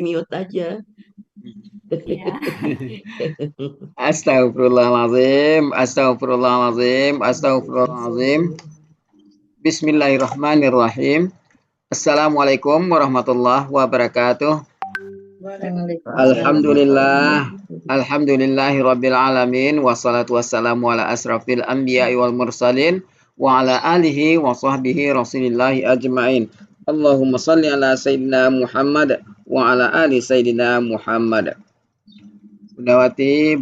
mute aja. Iya. Astagfirullahaladzim, astagfirullahaladzim, astagfirullahaladzim. Bismillahirrahmanirrahim. Assalamualaikum warahmatullahi wabarakatuh. Alhamdulillah, alhamdulillahi rabbil alamin, wassalatu wassalamu ala asrafil anbiya'i wal mursalin, wa ala alihi wa sahbihi rasulillahi ajma'in. Allahumma salli ala sayyidina Muhammad wa ala ali sayyidina Muhammad. Bundawati,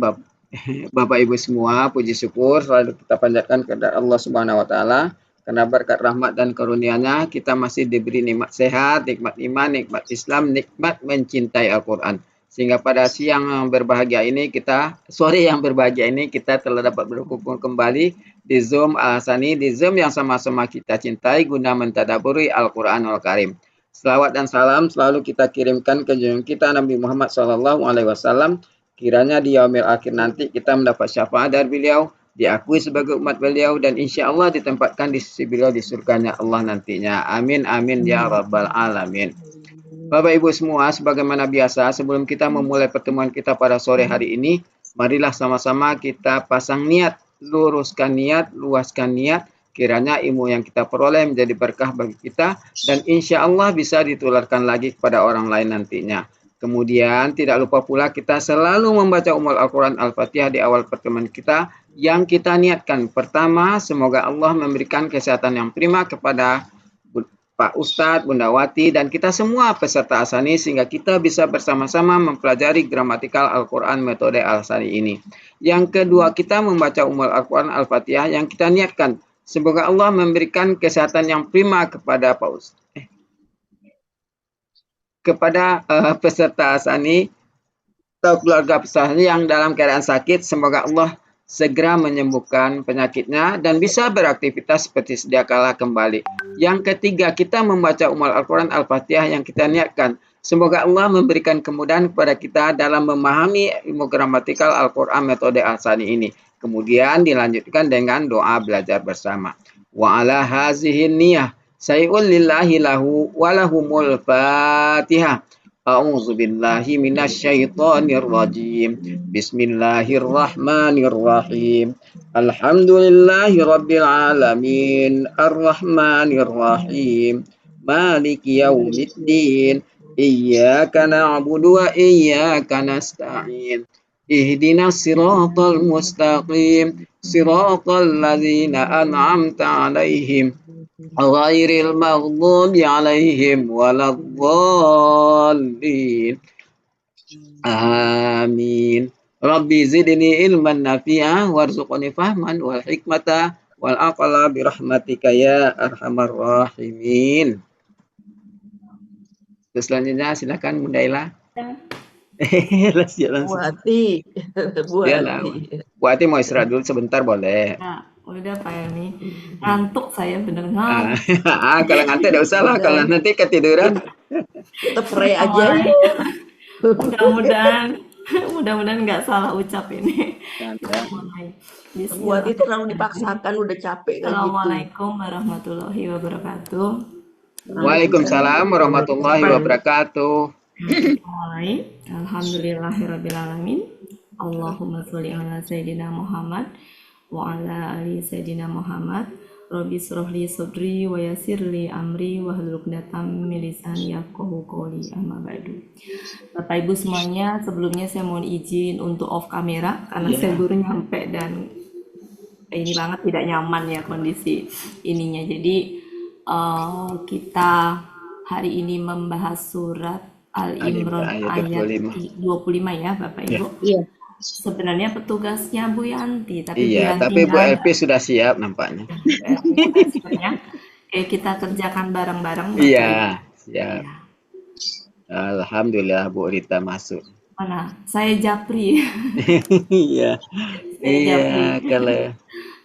Bapak Ibu semua, puji syukur selalu kita panjatkan kepada Allah Subhanahu wa taala karena berkat rahmat dan karunia-Nya kita masih diberi nikmat sehat, nikmat iman, nikmat Islam, nikmat mencintai Al-Qur'an. Sehingga pada siang yang berbahagia ini sore yang berbahagia ini kita telah dapat berkumpul kembali di Zoom Al-Hasani, di Zoom yang sama-sama kita cintai guna mentadaburi Al-Qur'anul Karim. Selawat dan salam selalu kita kirimkan ke junjungan kita Nabi Muhammad SAW. Kiranya di yaumil akhir nanti kita mendapat syafaat dari beliau, diakui sebagai umat beliau, dan insya Allah ditempatkan di sisi beliau di surganya Allah nantinya. Amin, amin, ya rabbal alamin. Bapak Ibu semua, sebagaimana biasa, sebelum kita memulai pertemuan kita pada sore hari ini, marilah sama-sama kita pasang niat, luruskan niat, luaskan niat, kiranya ilmu yang kita peroleh menjadi berkah bagi kita, dan insya Allah bisa ditularkan lagi kepada orang lain nantinya. Kemudian tidak lupa pula kita selalu membaca Ummul Al-Quran Al-Fatihah di awal pertemuan kita yang kita niatkan. Pertama, semoga Allah memberikan kesehatan yang prima kepada Pak Ustadz, Bundawati, dan kita semua peserta Al-Hasani sehingga kita bisa bersama-sama mempelajari gramatikal Al-Quran metode Al-Hasani ini. Yang kedua, kita membaca Ummul Al-Quran Al-Fatihah yang kita niatkan. Semoga Allah memberikan kesehatan yang prima kepada Pak Ustadz. Kepada peserta Al-Hasani atau keluarga peserta Al-Hasani yang dalam keadaan sakit, semoga Allah segera menyembuhkan penyakitnya dan bisa beraktivitas seperti sedia kala kembali. Yang ketiga, kita membaca Ummul Al-Quran Al-Fatihah yang kita niatkan. Semoga Allah memberikan kemudahan kepada kita dalam memahami ilmu gramatikal Al-Quran metode Al-Hasani ini. Kemudian dilanjutkan dengan doa belajar bersama. Wa ala hazihin niyah. Sayul lillahi lahu walahumul fatihah. A'udzu billahi minasyaitonir rajim. Bismillahirrahmanirrahim. Alhamdulillahi rabbil alamin. Arrahmanirrahim. Maliki yaumiddin. Iyyaka na'budu wa iyyaka nasta'in. Ihdinas siratal mustaqim. Siratal ladzina an'amta 'alaihim ghairil maghdubi 'alaihim waladdallin. Amin. Rabbi zidni ilman nafi'ah warzuqni fahman wal hikmata wal aqla birahmatika ya arhamar rahimin. Terus selanjutnya silakan Bunda Ila. Buati. Buati mau istirahat dulu sebentar boleh. Nah, udah Pak Yani. Ngantuk saya bener ngantuk. Kalau ngantuk tidak usah lah, kalau nanti ketiduran. Kita pray aja. Mudah-mudahan nggak salah ucap ini. Buat itu kalau dipaksakan udah capek. Assalamualaikum warahmatullahi wabarakatuh. Waalaikumsalam warahmatullahi wabarakatuh. Mulai. Alhamdulillahirrabbilalamin. Allahumma sholli ala sayyidina Muhammad wa ala ali sayyidina Muhammad. Rabbi shrahli sadri wa yassirli amri wahlul 'uqdatam min lisani yafqahu qawli, amma ba'du. Bapak Ibu semuanya, sebelumnya saya mohon izin untuk off kamera karena saya baru nyampe dan ini banget tidak nyaman ya kondisi ininya. Jadi kita hari ini membahas surat Al-Imran ayat 25 ya Bapak Ibu. Iya. Sebenarnya petugasnya Bu Yanti, tapi Bu Elvi sudah siap nampaknya. Oke, kita kerjakan bareng-bareng. Iya, siap. Ya. Alhamdulillah Bu Rita masuk. Mana? Saya Japri. Iya. Iya, kalau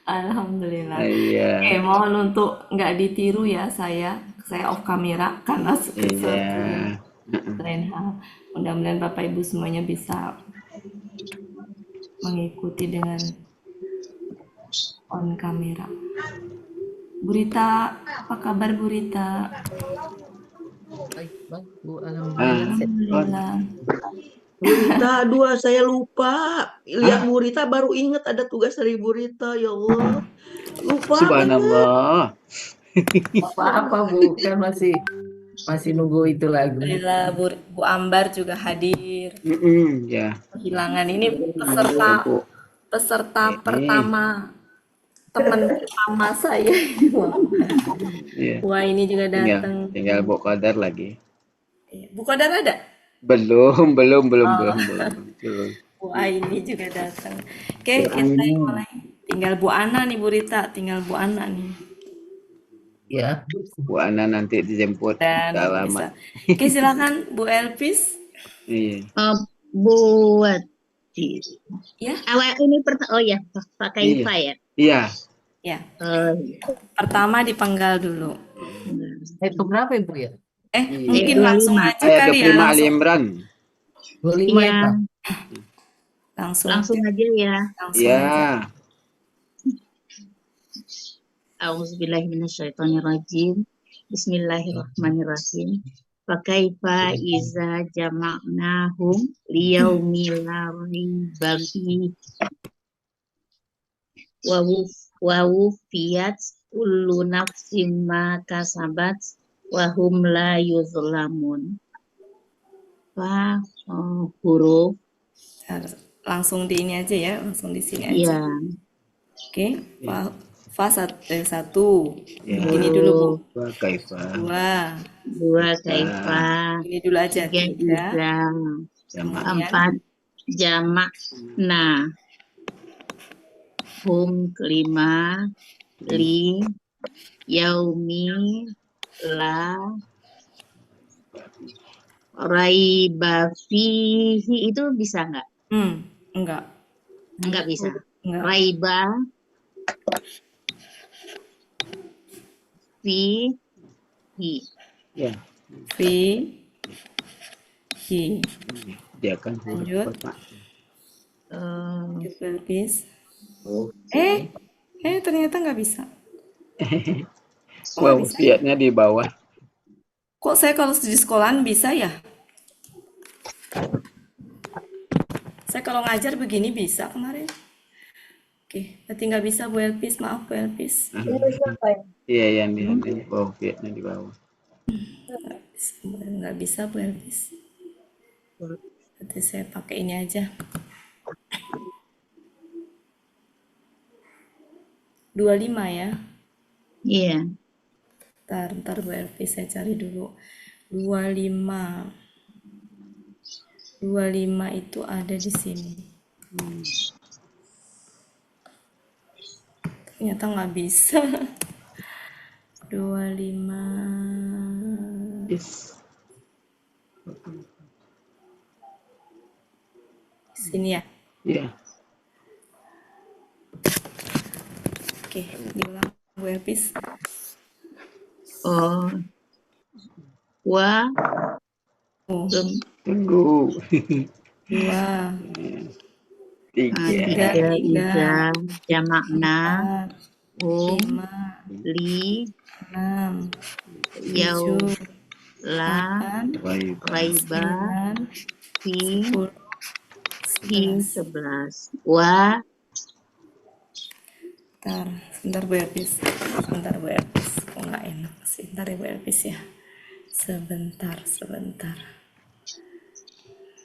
Alhamdulillah. Iya. Oke, mohon untuk nggak ditiru ya saya off kamera karena lain hal. Mudah-mudahan Bapak Ibu semuanya bisa mengikuti dengan on kamera. Bu Rita, apa kabar Bu Rita? Bu, Ah, alhamdulillah. oh, Alhamdulillah. Bu Rita, aduh saya lupa. Lihat ah, Bu Rita baru ingat ada tugas dari Bu Rita, ya Allah. Lupa banget. subhanallah. Apa-apa Bu, kan masih nunggu itu lagu. Alhamdulillah Bu Ambar juga hadir. Ya, Kehilangan ini ya peserta Bu. peserta Ini, pertama, teman pertama saya. Wah, ya, Wah, ini juga tinggal datang. tinggal Bu Qadar lagi. Bu Kodar ada? Belum. Wah, ini juga datang. Oke, Ya, kita mulai. Tinggal Bu Ana nih, Bu Rita. Tinggal Bu Ana nih. Ya, Bu Ana nanti dijemput Dan ke alamat. bisa. Oke, silakan Bu Elvis. Iya. Buat Ya, awal ini oh ya pakai Iya. IPA ya. Iya. ya. Oh, Pertama dipenggal dulu. itu berapa Ibu ya? Iya. Mungkin 25. langsung aja Ayat kali ya, 25 Ali langsung. Imran. 25 Iya, ya, Pak? Langsung aja ya. langsung aja. Ya. Auzubillahiminasyaitonirrajim. Bismillahirrahmanirrahim. Fakaifa iza jama'nahum liyaumil la raiba fihi wa wufiyat kullu nafsin ma kasabat wa hum la yuzlamun. Huruf Langsung di ini aja ya, langsung di sini aja. ya Oke, fa satu. Ya. Ini dulu Bu. Wa kaifa. dua kaifa Ini dulu aja. tiga Tiga. iza Jamaah. empat jamak nah hum kelima li yaumi la raiba fihi itu bisa Enggak. nggak bisa Enggak. raiba fihi Ya. Fi hi. Dia kan huruf Lanjut. Bapak. Elvis. Oh. Ternyata nggak bisa. Wow, lihatnya di bawah. Kok saya kalau di sekolahan bisa ya? Saya kalau ngajar begini bisa kemarin. Oke, berarti nggak bisa Bu Elvis. Maaf Bu Elvis. Iya, yang di bawah, lihatnya di bawah. Nggak bisa Bu Elvis. Berarti saya pakai ini aja. 25 ya. iya Ntar Bu Elvis saya cari dulu. 25 itu ada di sini. Ternyata nggak bisa. 25. Yes. Sini ya. Iya. Oke, diulang Bu Elvis. wa Tunggu. 2, Tiga. tiga iza jamakna 4, hum 5, li 6, yaum 7, la 8, raiba 9, fi 10, 11. 11 wa Sebentar Bu Elvis. Kok nggak enak sih? Bentar ya Bu Elvis ya.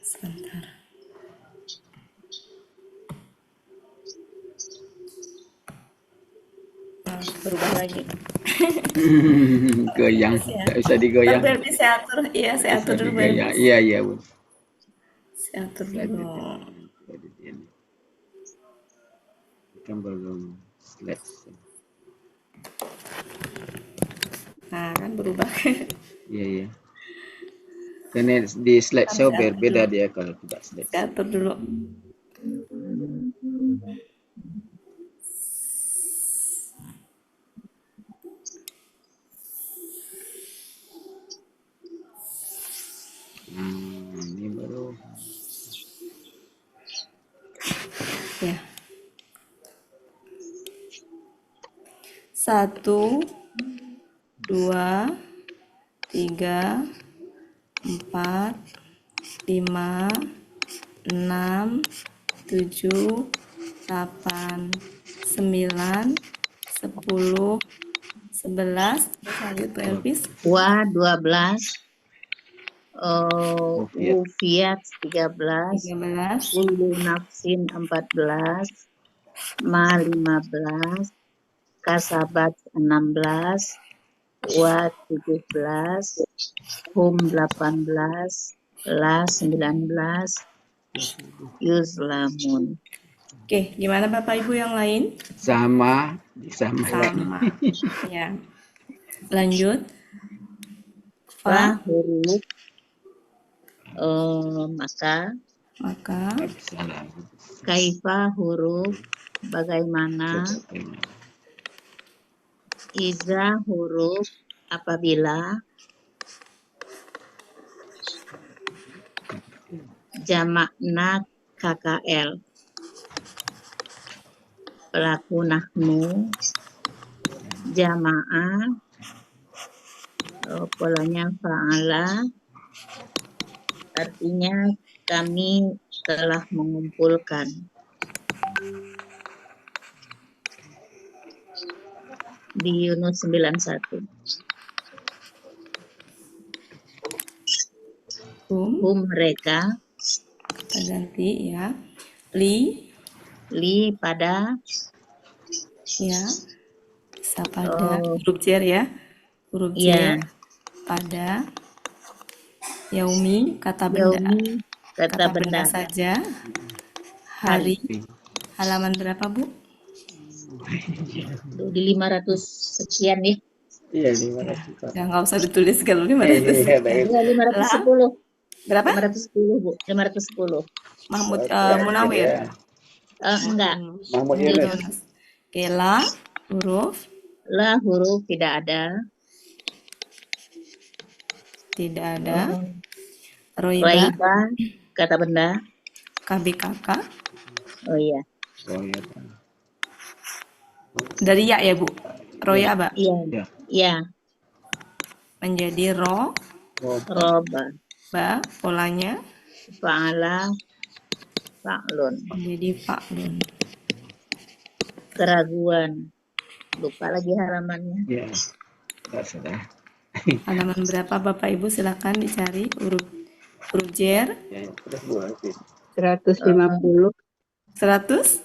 Sebentar. Berubah lagi. Goyang, Ya. tak bisa digoyang. Bentar Bu Elvis saya atur. Iya, saya atur dulu Bu Digoyang. Elvis. Iya, Bu. Saya atur dulu. Kan belum slide. Nah, kan berubah. Iya. Karena di slideshow berbeda dia kalau tidak slide. Saya atur dulu. Ini baru. Ya. 1, 2, 3, 4, 5, 6, 7, 8, 9, 10, 11. Lanjut Bu Elvis. Wa 12. Wufiat. Wufiat 13. 13, Kullu nafsin 14. Ma 15. Kasabat 16. Wa 17. Hum 18. La 19. Yuzlamun. Oke, gimana Bapak Ibu yang lain? Sama. Sama. Ya. Lanjut. Fa Fa, huruf maka maka Salam. kaifa huruf bagaimana, iza huruf apabila, jamakna KKL, pelaku nahnu, jamaah, polanya fa'ala, artinya kami telah mengumpulkan. Di Yunus 91. Hum mereka, kita ganti ya. Li pada, ya. Bisa pada huruf jer ya. Huruf ya, jer pada. Yaumi kata benda. yaumi kata benda. saja. Hari. Halaman berapa Bu? Di 500 sekian ya. Iya, 500. Ya nggak usah ditulis kalau 500. Iya, baik. Ya, 510. Berapa? 510 Bu, 510. Mahmud Ya, Munawir. ya. Enggak, Mahmud Yunus. Oke, la huruf la huruf tidak ada. tidak ada. Roiba Raiba kata benda. KBKK Oh iya, Oh, iya. dari ya Bu. Roya Ba iya, Ya. iya, menjadi ro roba, ba polanya fa'ala, fa'lun. menjadi fa'lun. Keraguan. Lupa lagi halamannya. Ya. Sudah. Halaman berapa Bapak Ibu silakan dicari huruf jer. Ya, terus Bu Elvis. 150. 150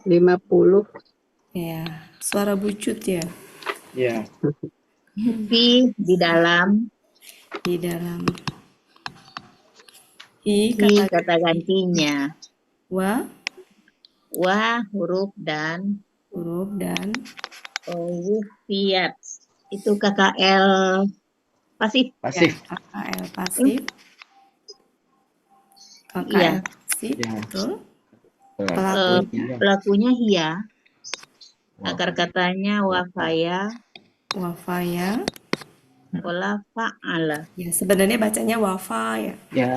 50. ya. Suara bucut ya. Ya. Fi di dalam, Di dalam i hi kata kata gantinya. wa Wa huruf dan huruf dan wufiat itu KKL pasif. Pasif. KKL pasif. KKL Iya. pasif Ya. betul. Pelakunya. Pelakunya hia. Akar katanya wafaya, Wafaya. wala fa'ala. Ya, sebenarnya bacanya wafa ya. Ya,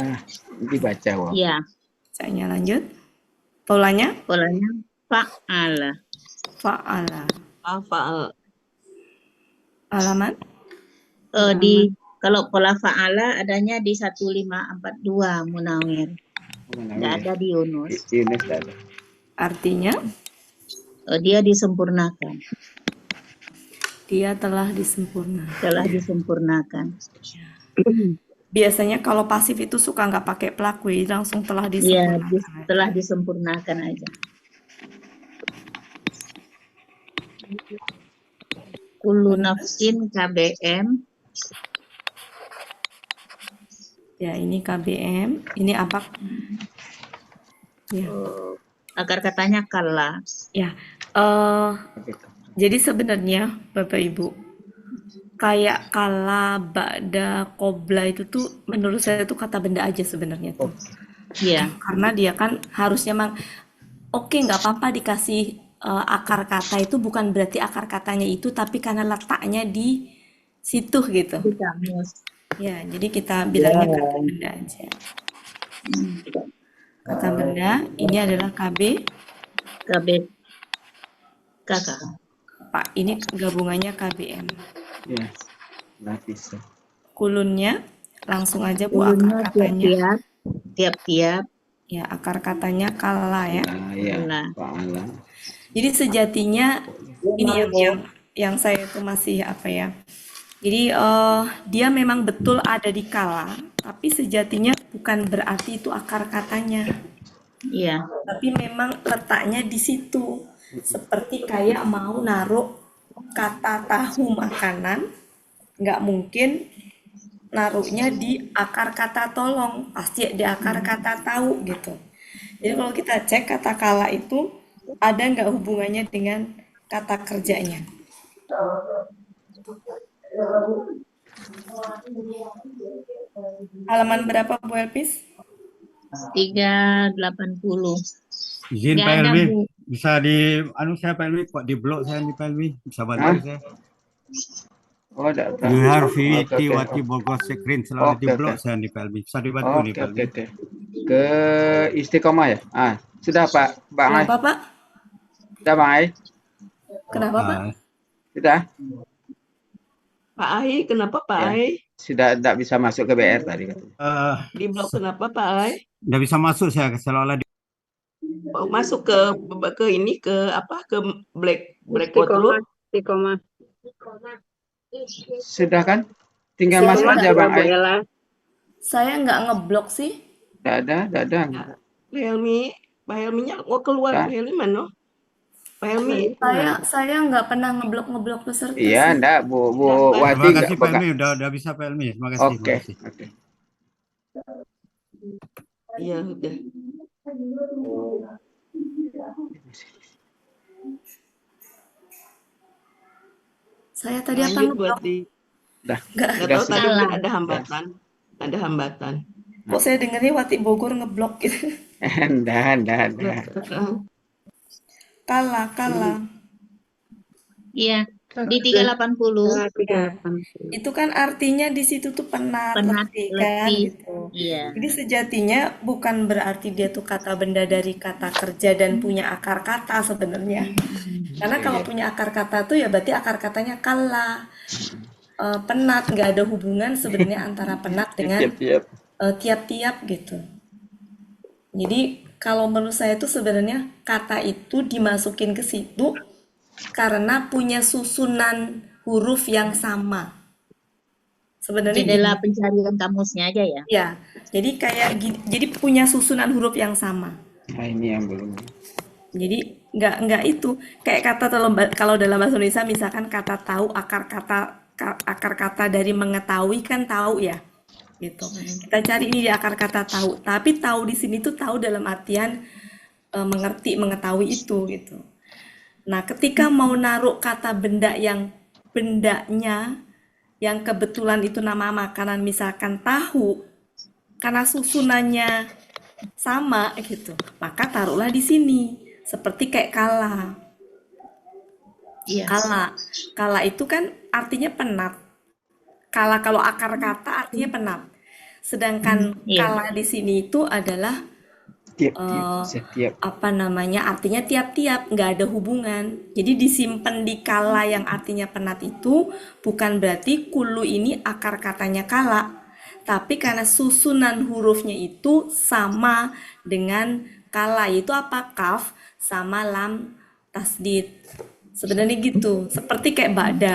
dibaca Wak. Iya, Bacanya lanjut. Polanya polanya fa'ala. fa'ala. Hafal. Halaman Kalau pola fa'ala adanya di 1542 Munawir. Nggak ada di Yunus. Yunus tidak ada. artinya Dia disempurnakan. dia telah disempurnakan. Telah disempurnakan. Biasanya kalau pasif itu suka nggak pakai pelaku, ya, langsung telah Iya, disempurnakan. telah disempurnakan aja. Kullu nafsin KBM. Ya, ini KBM, ini apa? Ya. Akar katanya kala. Ya. Jadi sebenarnya Bapak Ibu, kayak kala, ba'da, qobla itu tuh menurut saya itu kata benda aja sebenarnya tuh. Iya. Karena dia kan harusnya oke, nggak apa-apa dikasih akar kata itu bukan berarti akar katanya itu, tapi karena letaknya di situ gitu. Di kamus. Ya, jadi kita bilangnya kata benda aja. Kata benda ini adalah KB. Kakak. Pak, ini gabungannya KBM. Ya, lapis. Kulunnya Langsung aja Bu akar Kulunnya katanya. tiap-tiap. Ya, akar katanya kala ya. Nah, ya, Nah, fa'ala. Jadi sejatinya ini yang saya itu masih apa ya? Jadi dia memang betul ada di kala, tapi sejatinya bukan berarti itu akar katanya. iya. Tapi memang letaknya di situ. Seperti kayak mau naruh kata tahu makanan, nggak mungkin naruhnya di akar kata tolong, pasti di akar kata tahu gitu. Jadi kalau kita cek kata kala itu ada nggak hubungannya dengan kata kerjanya. Halaman berapa Bu Elpis? 380. Izin Nggak Pak ada, Helmi, Bu. bisa saya Pak Helmi, kok di blok saya nih Pak Helmi, bisa bantu Hah? saya. Oh, tidak tahu. Juhar Oke, Viti oke. Wati Bogor Sekrin selalu di Oke, blok oke. saya nih Pak Helmi, bisa dibantu nih Oke, Pak oke, Helmi. oke. Ke istiqomah ya? Sudah Pak, Bang Ai. Kenapa Pak? Sudah Bang Ai? Kenapa Pak? Sudah? Pak Ai, kenapa Pak Ya. Ai? Sudah tidak bisa masuk ke BR tadi katanya. Di blok kenapa Pak Ai? Nggak bisa masuk saya, seolah-olah di Oh, masuk ke ini ke apa ke blackout dulu. Istiqomah. Sudah kan? Tinggal Saya masuk aja nggak- Bang Ai. Saya nggak ngeblok sih. Tidak ada, tidak ada. Pak Helmi, Pak Helminya mau keluar. Dah. Pak Helmi mana? Pak Helmi. Saya nggak pernah ngeblok peserta Iya, sih. enggak, Bu Nggak, Wati Terima enggak kasih Pak Helmi, udah bisa Pak Helmi, terima kasih. Oke, Terima kasih. oke. Iya udah. Saya tadi apa Lanjut ngeblok? buat di. Dah. Nggak Udah tahu tadi salah. ada hambatan. Ada hambatan. Kok saya dengernya Wati Bogor ngeblok gitu. Enggak. Kala. Iya, di 380. Itu kan artinya di situ tuh penat, Penat, letih kan letih. gitu. Iya. Jadi sejatinya bukan berarti dia tuh kata benda dari kata kerja dan punya akar kata sebenarnya. Karena kalau punya akar kata tuh ya berarti akar katanya kala. Penat, nggak ada hubungan sebenarnya antara penat dengan Tiap-tiap. tiap-tiap gitu. Jadi kalau menurut saya tuh sebenarnya kata itu dimasukin ke situ karena punya susunan huruf yang sama. Sebenarnya Jendela pencarian kamusnya aja ya. ya, jadi kayak jadi punya susunan huruf yang sama. Nah, ini yang belum. Jadi nggak itu kayak kata kalau dalam bahasa Indonesia misalkan kata tahu akar kata dari mengetahui kan tahu ya gitu. Kita cari ini di akar kata tahu, tapi tahu di sini tuh tahu dalam artian mengerti, mengetahui itu gitu. Nah, ketika mau naruh kata bendanya yang kebetulan itu nama makanan misalkan tahu, karena susunannya sama gitu, maka taruhlah di sini. Seperti kayak kala. Iya. Kala itu kan artinya penat. Kala kalau akar kata artinya penat. Sedangkan Iya. kala di sini itu adalah Setiap. artinya tiap-tiap, nggak ada hubungan. Jadi disimpan di kala yang artinya penat itu bukan berarti kulu ini akar katanya kala, tapi karena susunan hurufnya itu sama dengan kala, itu apa? Kaf sama lam tasdid. Sebenarnya gitu, seperti kayak ba'da.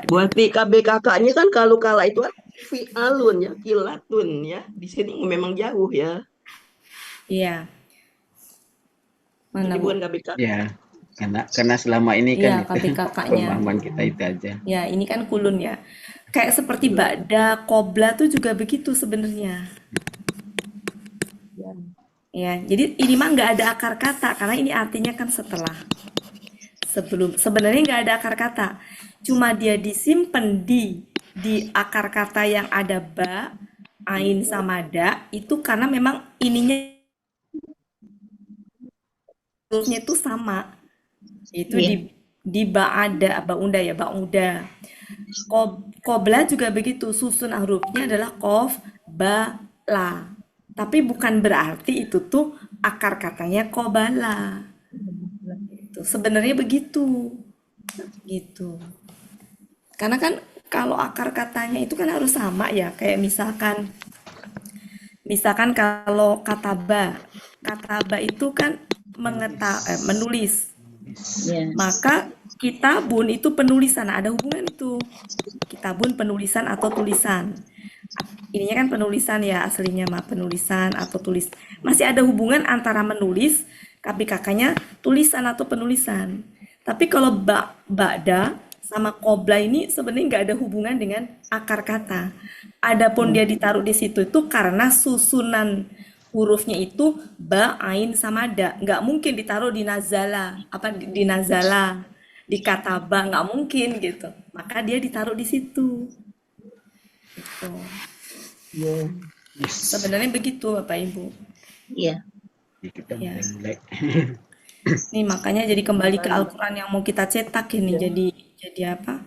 Buat di KBKK-nya kan kalau kala itu kan fi'alun ya, kilatun ya. Di sini memang jauh ya. Iya. Mana Jadi Bu? bukan KBK. Ya, karena selama ini Iya, kan itu KBKK-nya. pemahaman kita itu aja. Ya, ini kan kulun ya. Kayak seperti ba'da, qobla tuh juga begitu sebenarnya. Ya, jadi ini mah nggak ada akar kata karena ini artinya kan setelah. Sebenarnya nggak ada akar kata. Cuma dia disimpan di akar kata yang ada ba, ain sama da itu karena memang ininya hurufnya itu sama. Itu Iya. di ba'ada, ba'unda ya, ba'uda. Qobla juga begitu, susun hurufnya adalah qof, ba, la. Tapi bukan berarti itu tuh akar katanya qobala. Itu sebenarnya begitu. Gitu. Karena kan kalau akar katanya itu kan harus sama ya. Kayak misalkan kalau kataba itu kan menulis. Ya. Maka kitabun itu penulisan, ada hubungan itu. Kitabun penulisan atau tulisan. Ininya kan penulisan ya, aslinya mah penulisan atau tulis. Masih ada hubungan antara menulis, KBKK-nya tulisan atau penulisan. Tapi kalau ba'da sama qobla ini sebenarnya nggak ada hubungan dengan akar kata. Adapun dia ditaruh di situ itu karena susunan hurufnya itu ba, ain, sama da. Nggak mungkin ditaruh di nazala, di nazala, di kataba, nggak mungkin gitu. Maka dia ditaruh di situ. Gitu. Sebenarnya begitu Bapak Ibu. Iya. Kita Ya. mulai. Nih makanya jadi kembali ke Al-Quran yang mau kita cetak ini. Jadi apa?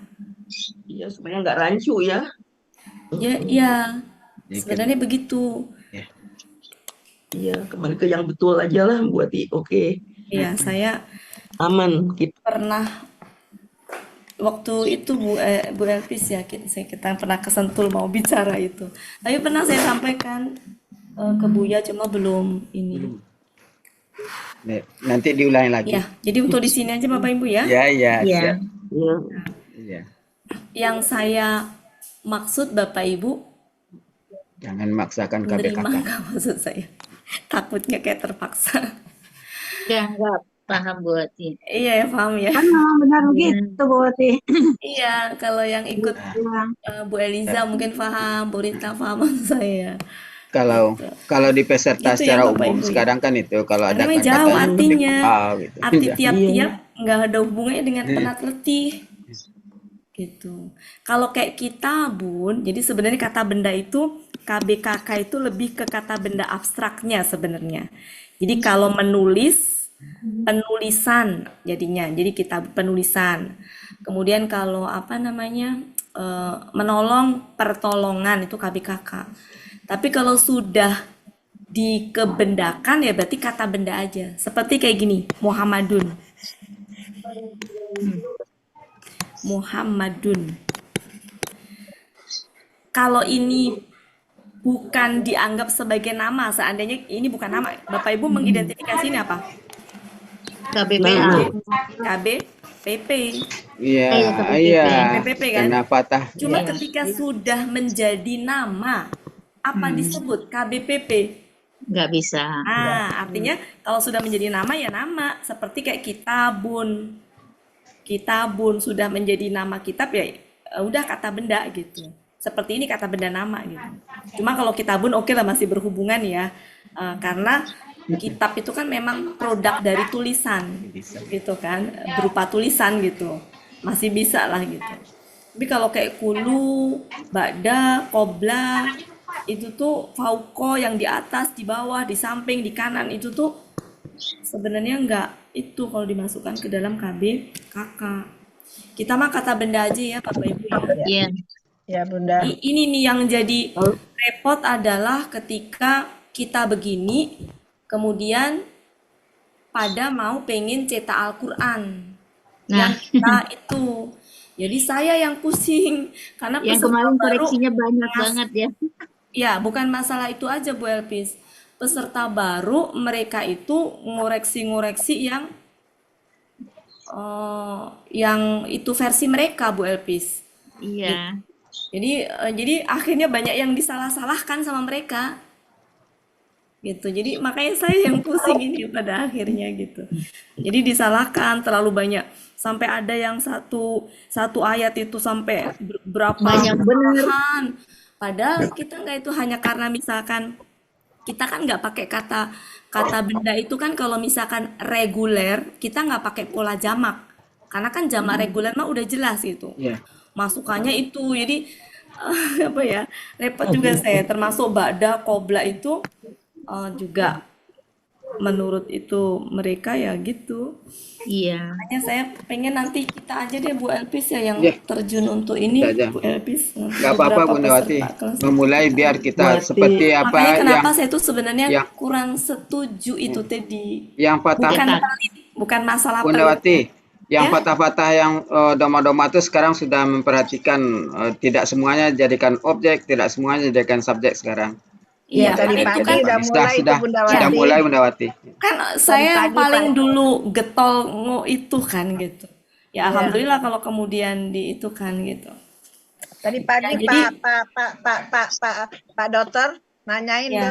Iya, supaya nggak rancu ya. Ya, sebenarnya begitu. Iya, kembali ke yang betul aja lah buat oke. Ya, saya Aman kita. pernah waktu itu Bu Elpis ya, kita pernah kesentul mau bicara itu. Tapi pernah saya sampaikan ke Buya, cuma belum ini. Nanti diulangi lagi. Ya, jadi untuk di sini aja Bapak Ibu ya. Ya, Iya. siap. Iya. Ya. Yang saya maksud Bapak Ibu Jangan maksakan menerima KBKK. nggak maksud saya. Takutnya kayak terpaksa. Enggak paham Bu Ati. Iya ya, paham ya. Benar begitu Bu Ati. Iya, kalau yang ikut Bu Eliza mungkin paham, Bu Rita paham saya. Kalau di peserta Gitu ya, secara Bapak umum Ibu ya. sekarang kan itu kalau ada Karena kata jauh artinya. gitu. Arti Iya. tiap-tiap nggak ada hubungannya dengan penat letih. Gitu. Kalau kayak kitabun, jadi sebenarnya kata benda itu KBKK itu lebih ke kata benda abstraknya sebenarnya. Jadi kalau menulis, penulisan jadinya. Jadi kitab penulisan. Kemudian kalau menolong, pertolongan itu KBKK. Tapi kalau sudah dikebendakan ya berarti kata benda aja. Seperti kayak gini, Muhammadun. Kalau ini bukan dianggap sebagai nama, seandainya ini bukan nama, Bapak Ibu mengidentifikasi ini apa? KBPA. KBPP. Iya, KBPP kan? kena patah. Cuma ketika sudah menjadi nama, apa disebut? KBPP. Nggak bisa. Artinya kalau sudah menjadi nama ya nama, seperti kayak kitabun. Kitabun sudah menjadi nama kitab ya udah kata benda gitu. Seperti ini kata benda nama gitu. Cuma kalau kitabun oke lah masih berhubungan ya. Karena kitab itu kan memang produk dari tulisan gitu kan, berupa tulisan gitu. Masih bisa lah gitu. Tapi kalau kayak kulu, ba'da, qobla itu tuh fauqo yang di atas, di bawah, di samping, di kanan itu tuh sebenarnya enggak itu kalau dimasukkan ke dalam KBKK. Kita mah kata benda aja ya Bapak Ibu ya. Iya. Ya Bunda. Ini nih yang jadi repot adalah ketika kita begini, kemudian pada mau pengen cetak Al-Quran. Yang kita itu. Jadi saya yang pusing karena Yang peserta kemarin baru koreksinya banyak banget ya. ya bukan masalah itu aja Bu Elpis. Peserta baru mereka itu ngoreksi-ngoreksi yang itu versi mereka Bu Elpis. Iya. Jadi akhirnya banyak yang disalah-salahkan sama mereka. Gitu. Jadi makanya saya yang pusing ini pada akhirnya gitu. Jadi disalahkan terlalu banyak sampai ada yang satu ayat itu sampai berapa Banyak bener. bahan. Padahal kita nggak itu hanya karena misalkan kita kan nggak pakai kata benda itu kan kalau misalkan reguler kita nggak pakai pola jamak karena kan jamak reguler mah udah jelas gitu. Iya. Masukannya itu jadi apa ya repot juga saya termasuk ba'da qobla itu juga menurut itu mereka ya gitu. Iya. Makanya saya pengen nanti kita aja deh Bu Elpis ya yang Ya. terjun untuk ini Kita aja. Bu Elpis. Nggak apa-apa Beberapa Bunda Wati. peserta kelas. Memulai biar kita Wati. seperti apa Makanya kenapa yang saya tuh sebenarnya yang- kurang setuju itu tadi yang patah bukan pelit, bukan masalah Bunda pelit. Wati. Yang Ya, patah-patah yang doma-doma itu sekarang sudah memperhatikan tidak semuanya jadikan objek, tidak semuanya jadikan subjek sekarang. Ya, iya tadi kan itu pagi kan udah mulai itu Bunda Sudah ya Wati. mulai Bundawati. kan Tadi saya yang pagi Pak. paling dulu getol itu kan gitu. Ya Ya, alhamdulillah kalau kemudian di itu kan gitu. tadi Ya pagi jadi Pak Dokter nanyain tuh. ya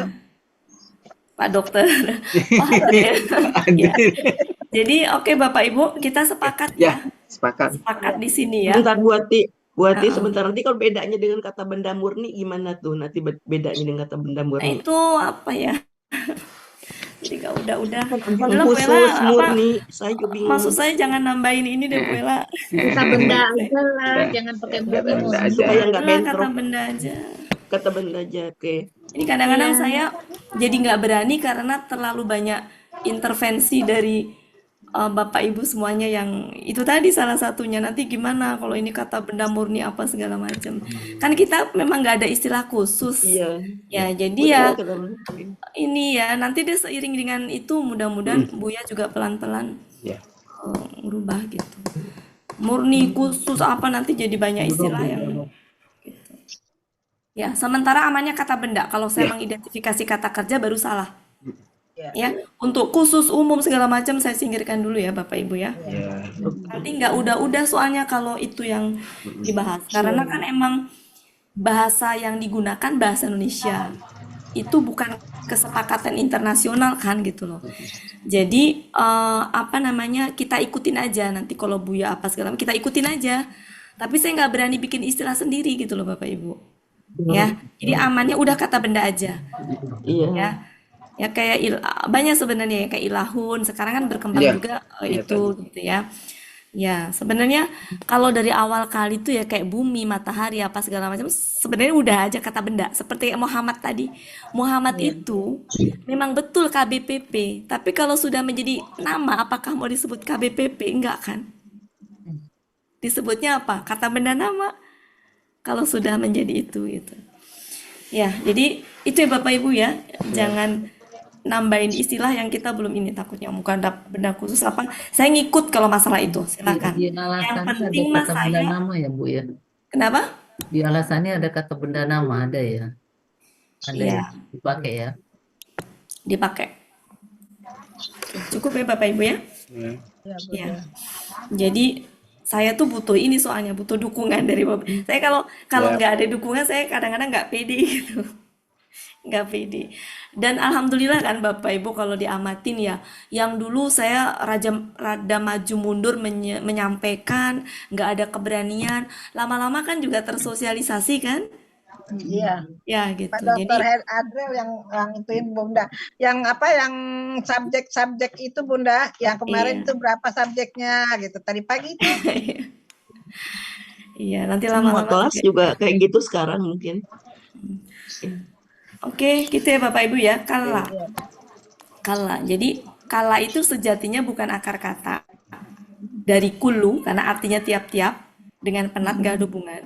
Pak Dokter paham ya. Ya. Jadi oke Bapak Ibu kita sepakat Ya, ya. sepakat. Sepakat di sini ya. Sebentar Buati Heeh. sebentar, nanti kalau bedanya dengan kata benda murni gimana tuh? Nanti bedanya dengan kata benda Nah murni. itu apa ya? Jadi kalau udah Yang Bu Ella khusus apa murni, saya juga maksud bingung. saya jangan nambahin ini deh Bu Ella. Kata benda aja lah, Udah, jangan pakai benda murni-murni. aja. Supaya nggak Udah kata bentrok benda aja. kata benda aja. Oke. Ini kadang-kadang Iya. saya jadi nggak berani karena terlalu banyak intervensi dari Bapak Ibu semuanya yang itu tadi salah satunya nanti gimana kalau ini kata benda murni apa segala macam. Kan kita memang nggak ada istilah khusus. Iya, Ya, jadi ya betul kata Bunda. ini ya nanti deh seiring dengan itu mudah-mudahan Buya juga pelan-pelan Ya. merubah gitu. Murni khusus apa nanti jadi banyak istilah yang gitu. Ya, sementara amannya kata benda. Kalau saya Ya. mengidentifikasi kata kerja baru salah. Ya. Ya, untuk khusus umum segala macam saya singkirkan dulu ya Bapak Ibu ya. Ya. Nanti nggak udah-udah soalnya kalau itu yang dibahas. Karena kan emang bahasa yang digunakan bahasa Indonesia. Itu bukan kesepakatan internasional kan gitu loh. Jadi apa namanya kita ikutin aja nanti kalau Buya apa segala macam kita ikutin aja. Tapi saya nggak berani bikin istilah sendiri gitu loh Bapak Ibu. Ya, jadi amannya udah kata benda aja. Iya. Ya, ya kayak banyak sebenarnya ya kayak ilahun. Sekarang kan berkembang Iya. juga Iya, itu gitu ya. Ya, sebenarnya kalau dari awal kali tuh ya kayak bumi, matahari apa segala macam sebenarnya udah aja kata benda. Seperti Muhammad tadi. Muhammad itu memang betul KBPP, tapi kalau sudah menjadi nama apakah mau disebut KBPP? Enggak kan? Disebutnya apa? Kata benda nama kalau sudah menjadi itu gitu. Ya, jadi itu ya Bapak Ibu ya. Jangan nambahin istilah yang kita belum ini takutnya bukan benda khusus apa. Saya ngikut kalau masalah itu, silakan. Di Yang alasannya ada penting mas kata benda saya, nama ya Bu ya. kenapa? Di alasannya ada kata benda nama ada ya. Ada Iya, ya dipakai ya. dipakai. Cukup ya Bapak Ibu ya. Ya. Ya, Ya. Bunda. Jadi saya tuh butuh ini soalnya butuh dukungan dari Bapak. Saya kalau Ya. nggak ada dukungan saya kadang-kadang nggak pede gitu. Nggak pede. Dan alhamdulillah kan Bapak Ibu kalau diamatin ya, yang dulu saya rada maju mundur menyampaikan, nggak ada keberanian, lama-lama kan juga tersosialisasi kan? Iya. Ya Pak gitu. Dokter Jadi Adrel yang ituin Bunda. Yang apa yang subjek-subjek itu Bunda, yang kemarin iya, itu berapa subjeknya gitu. Tadi pagi itu. iya nanti Semua lama-lama kelas juga. juga kayak gitu sekarang mungkin. Oke, gitu ya Bapak Ibu ya. Kala. Iya. Kala. Jadi kala itu sejatinya bukan akar kata. Dari kulu karena artinya tiap-tiap dengan penat gak ada hubungan.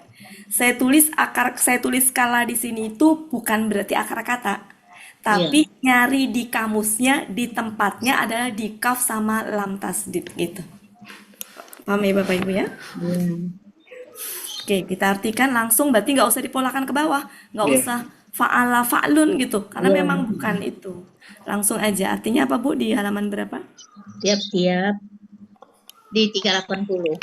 Saya tulis kala di sini itu bukan berarti akar kata. Tapi nyari di kamusnya, di tempatnya adalah di kaf sama lam tasdid gitu. Paham ya Bapak Ibu ya? Oke, kita artikan langsung berarti nggak usah dipolakan ke bawah, nggak Iya. usah fa'ala fa'lun gitu, karena memang bukan itu. Langsung aja. Artinya apa Bu di halaman berapa? Tiap-tiap di 380.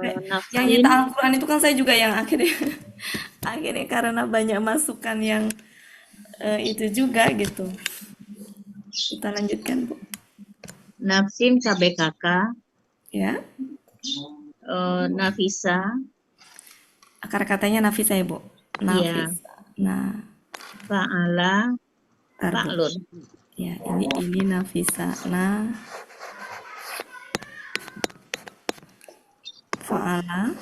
Yang Nafsin nyita Al-Quran itu kan saya juga yang akhirnya akhirnya karena banyak masukan yang itu juga gitu. Kita lanjutkan Bu. Nafsin KBKK, Ya, Nafisa, akar katanya Nafisa ya Bu. Iya. Nafisa. Nah, Fa'ala, ntar, Bu. Fa'lun. Ya, ini Nafisa. Nah, fa'ala,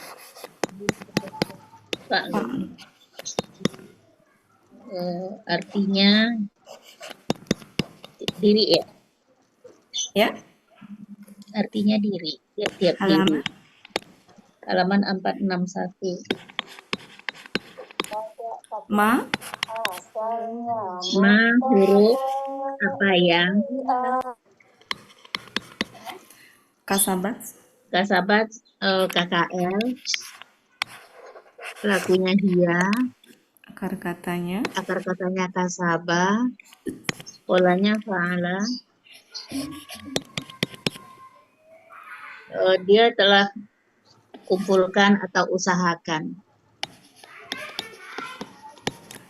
Fa'lun. fa'lun. Artinya diri ya. Ya, Artinya diri. Tiap-tiap diri. halaman. Halaman 461. Ma, Ma huruf Apa yang Kasabat, kasabat KKL, pelakunya Hia, akar katanya, akar katanya kasabah, polanya fa'ala. Dia telah kumpulkan atau usahakan.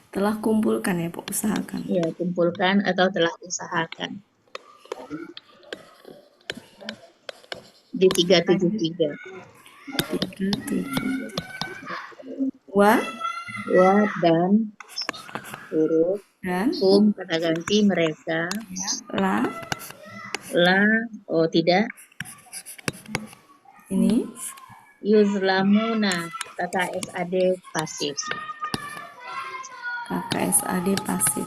telah kumpulkan ya Bu, usahakan. Ya, kumpulkan atau telah usahakan. Di 373. 3, 7. Wa Wa dan huruf dan hum kata ganti mereka. la La, oh tidak. ini Yuzlamuna kata SAD pasif. KKSAD pasif.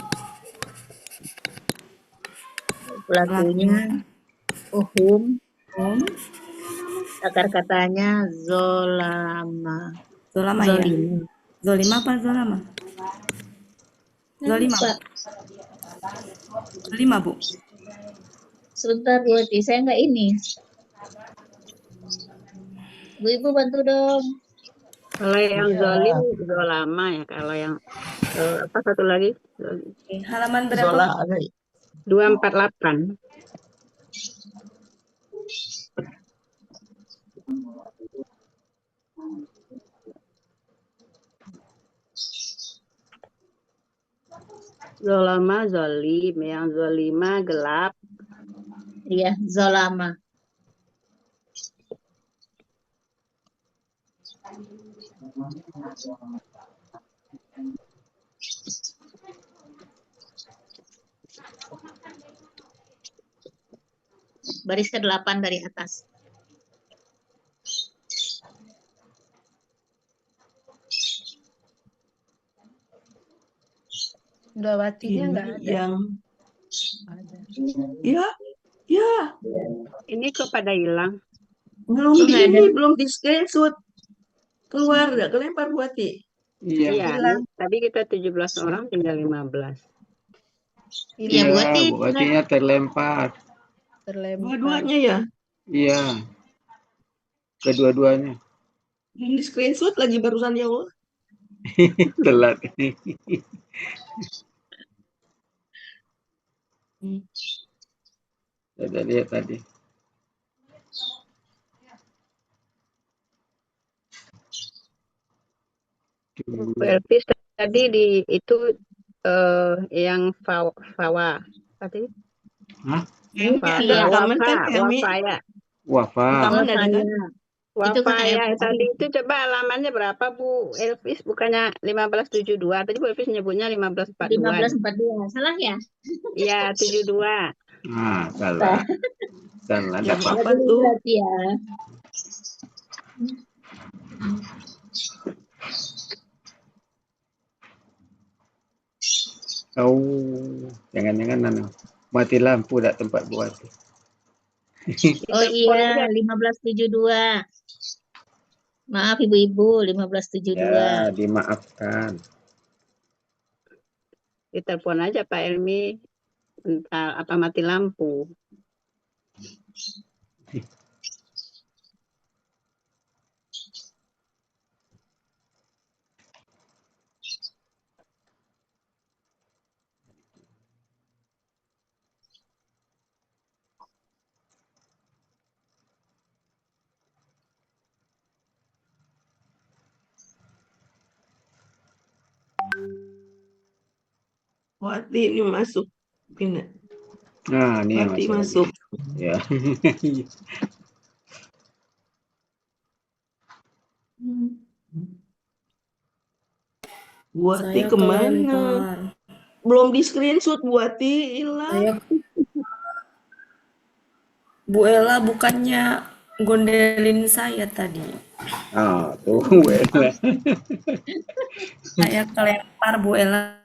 Pelakunya hum, Hum, akar katanya zolama. zolama ya. Zolima. Zolima apa zolama? Zolima. Pak, Zolima Bu. sebentar berarti saya nggak ini. Bu-ibu bantu dong. Kalau yang zalim zolama ya. Kalau yang apa satu lagi? Oke, halaman berapa? Zola Bu? ada. 248. Zolama zolim, yang zolima gelap. Iya, zolama. Baris ke-8 dari atas. Dawatinya Ini nggak ada. yang Ada. ya, ya, Ini kepada hilang. belum Oh, di nggak ada. ini, belum di screenshot. Keluar, nggak kelempar Buati. Iya. Iya, Hilang. tadi kita 17 orang tinggal 15. Iya, Iya, Buati Buatinya terlempar. Terlempar. Dua-duanya ya. Iya. Kedua-duanya. Belum di screenshot lagi barusan ya Allah. Telat. Ada lihat tadi. Bu Elvis tadi di itu yang fawa tadi. Hah? Helmi ada rekaman kan Helmi? Wafaya. Wafa. Rekaman ada kan? Itu kan Wafaya tadi itu coba halamannya berapa Bu Elvis? Bukannya 1572. Tadi Bu Elvis nyebutnya 1542. 1542. Salah ya? Iya, 72. Ah, salah. Salah. Yang Dapat. apa tuh? Berarti ya. Oh, jangan-jangan mati lampu dak tempat buat. Oh iya, 1572. Maaf ibu-ibu, 1572. Ya, dimaafkan. Ditelepon aja Pak Elmi. Entah apa mati lampu. Buati ini masuk. Ini. Nah, ini yang Buati masuk. masuk. Ya. Buati Saya kemana? kelempar. Belum di screenshot Buati, hilang. Saya Bu Ella bukannya gondelin saya tadi. Ah, tuh, Bella. Saya kelempar Bu Ella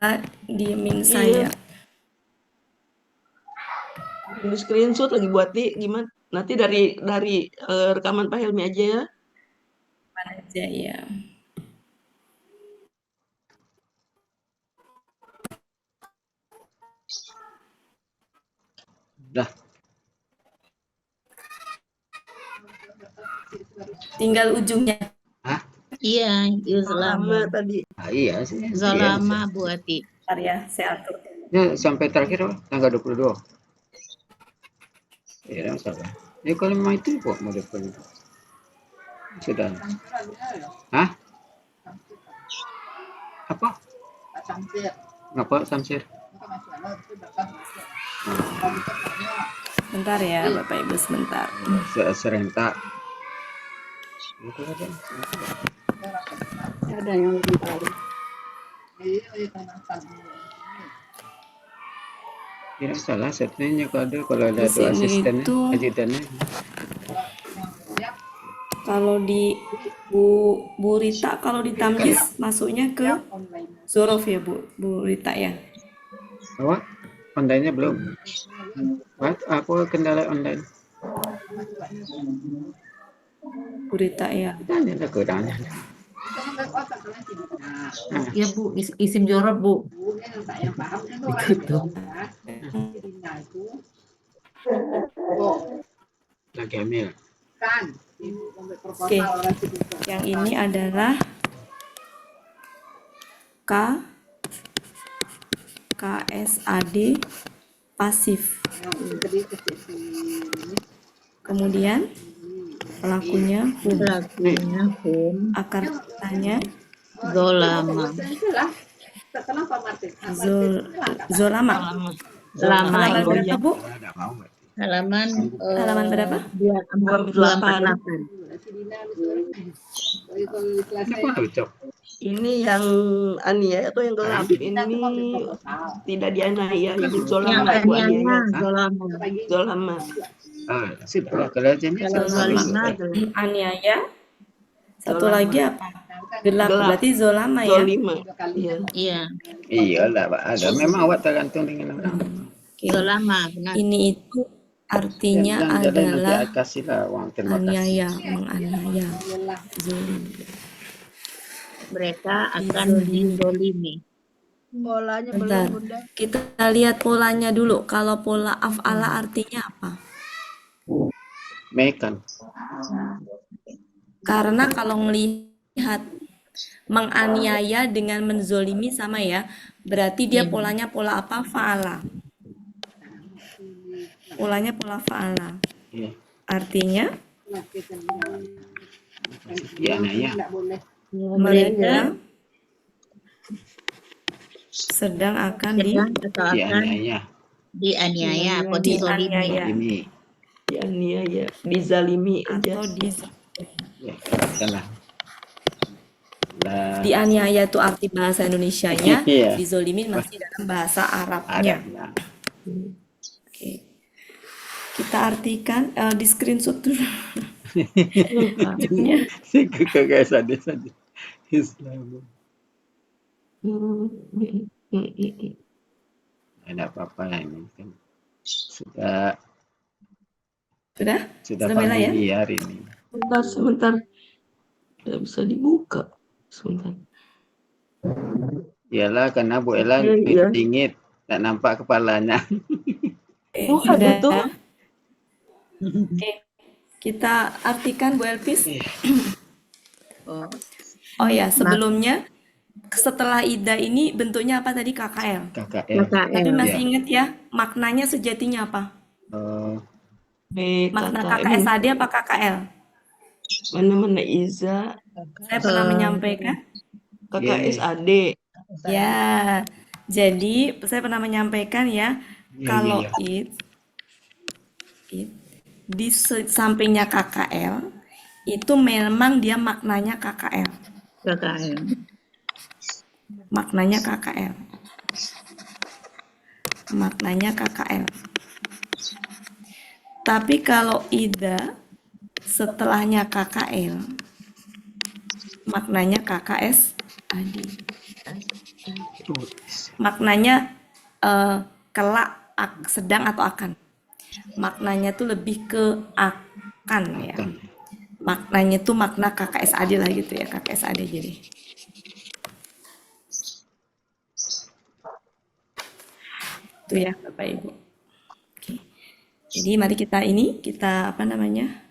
diemin Iya. saya. Di screenshot lagi Buati gimana? Nanti dari rekaman Pak Helmi aja ya. Mana aja ya. Dah. Tinggal ujungnya. Hah? Iya, Lama yuzlama. tadi. Iya sih. Iya, Zalama Bu Ati. Bentar ya, saya atur. ya, sampai terakhir apa? Tanggal 22. Ya, salah. Ya kalau memang itu kok mau depan. Sudah. Hah? Apa? Ngapa Samsir? Bentar ya, Bapak Ibu sebentar. Serentak. Ada yang lebih tahu. Tidak salah sebenarnya kalau ada Di dua sini asistennya, itu ajudannya. kalau di Bu Rita kalau di Tamjiz masuknya ke Zorof ya Bu Rita ya. Apa? Online-nya belum. Apa kendala online? Bu Rita ya. Tanya ke kurang. Ya Bu, isim jorok Bu. Ditutup. Lagi hamil. Oke. Yang ini adalah KSAD pasif. Kemudian pelakunya hum. Pelakunya hum. Akar katanya Zolama. Zolama. Lama Halaman ini. berapa Bu? Halaman Halaman berapa? 248. Kenapa ucap? Ini yang aniaya atau yang gelap ini tidak dianiaya, yang Yang zolama itu aniaya aniaya. zolama. Zolama. Sudah. Kalau jenis Kalau zolima Aniaya. Satu Zolama. lagi apa? Gelap. Gelap. Berarti zolama ya. Zolima. Iya. iya. Iyalah, Pak. Ada. Memang awak tergantung dengan orang. Oke. Zolama benar. Ini itu artinya Yang jadi nanti adalah saya kasihlah uang terima kasih. aniaya, menganiaya, zolim. Mereka akan dizolimi. Bolanya Bentar, belum Bunda. kita lihat polanya dulu. Kalau pola af'ala artinya apa? Mekan. Karena kalau melihat menganiaya dengan menzolimi sama ya, berarti dia polanya pola apa? Fa'ala. Polanya pola fa'ala. Iya. Artinya Ya, ya. mereka sedang akan Sedang atau Ya, akan ya. dianiaya atau dizolimi. dianiaya Ini. Dianiaya, dizalimi aja. atau Ya, salah. Lah. dianiaya itu arti bahasa Indonesianya, Iya. dizolimin masih dalam bahasa Arabnya. Arabnya. Oke. Kita artikan di screenshot dulu. Ujungnya. Kagak sadar. Islam. Ada apa-apa lah ini kan. Sudah Sudah Bella ya? familiar ini. Sebentar. Tidak bisa dibuka. Sebentar. Iyalah karena Bu Ella Iya. dingin, tak nampak kepalanya. Oh, ada tuh. Oke. Kita artikan Bu Elvis. Oh ya, sebelumnya setelah Ida ini bentuknya apa tadi? KKL. KKL. Tapi masih Ya. ingat ya, maknanya sejatinya apa? Makna BKKM. KKSAD apa KKL? Mana-mana Iza. Saya pernah menyampaikan. KKSAD. Ya, jadi saya pernah menyampaikan ya, kalau it di sampingnya KKL itu memang dia maknanya KKL. KKM. Maknanya KKL. Maknanya KKL. Tapi kalau ida setelahnya KKL, maknanya KKSAD. Maknanya kelak, sedang atau akan. Maknanya tuh lebih ke akan ya. Maknanya tuh makna KKSAD lah gitu ya, KKSAD jadi. Itu ya Bapak Ibu. Oke. Jadi mari kita apa namanya?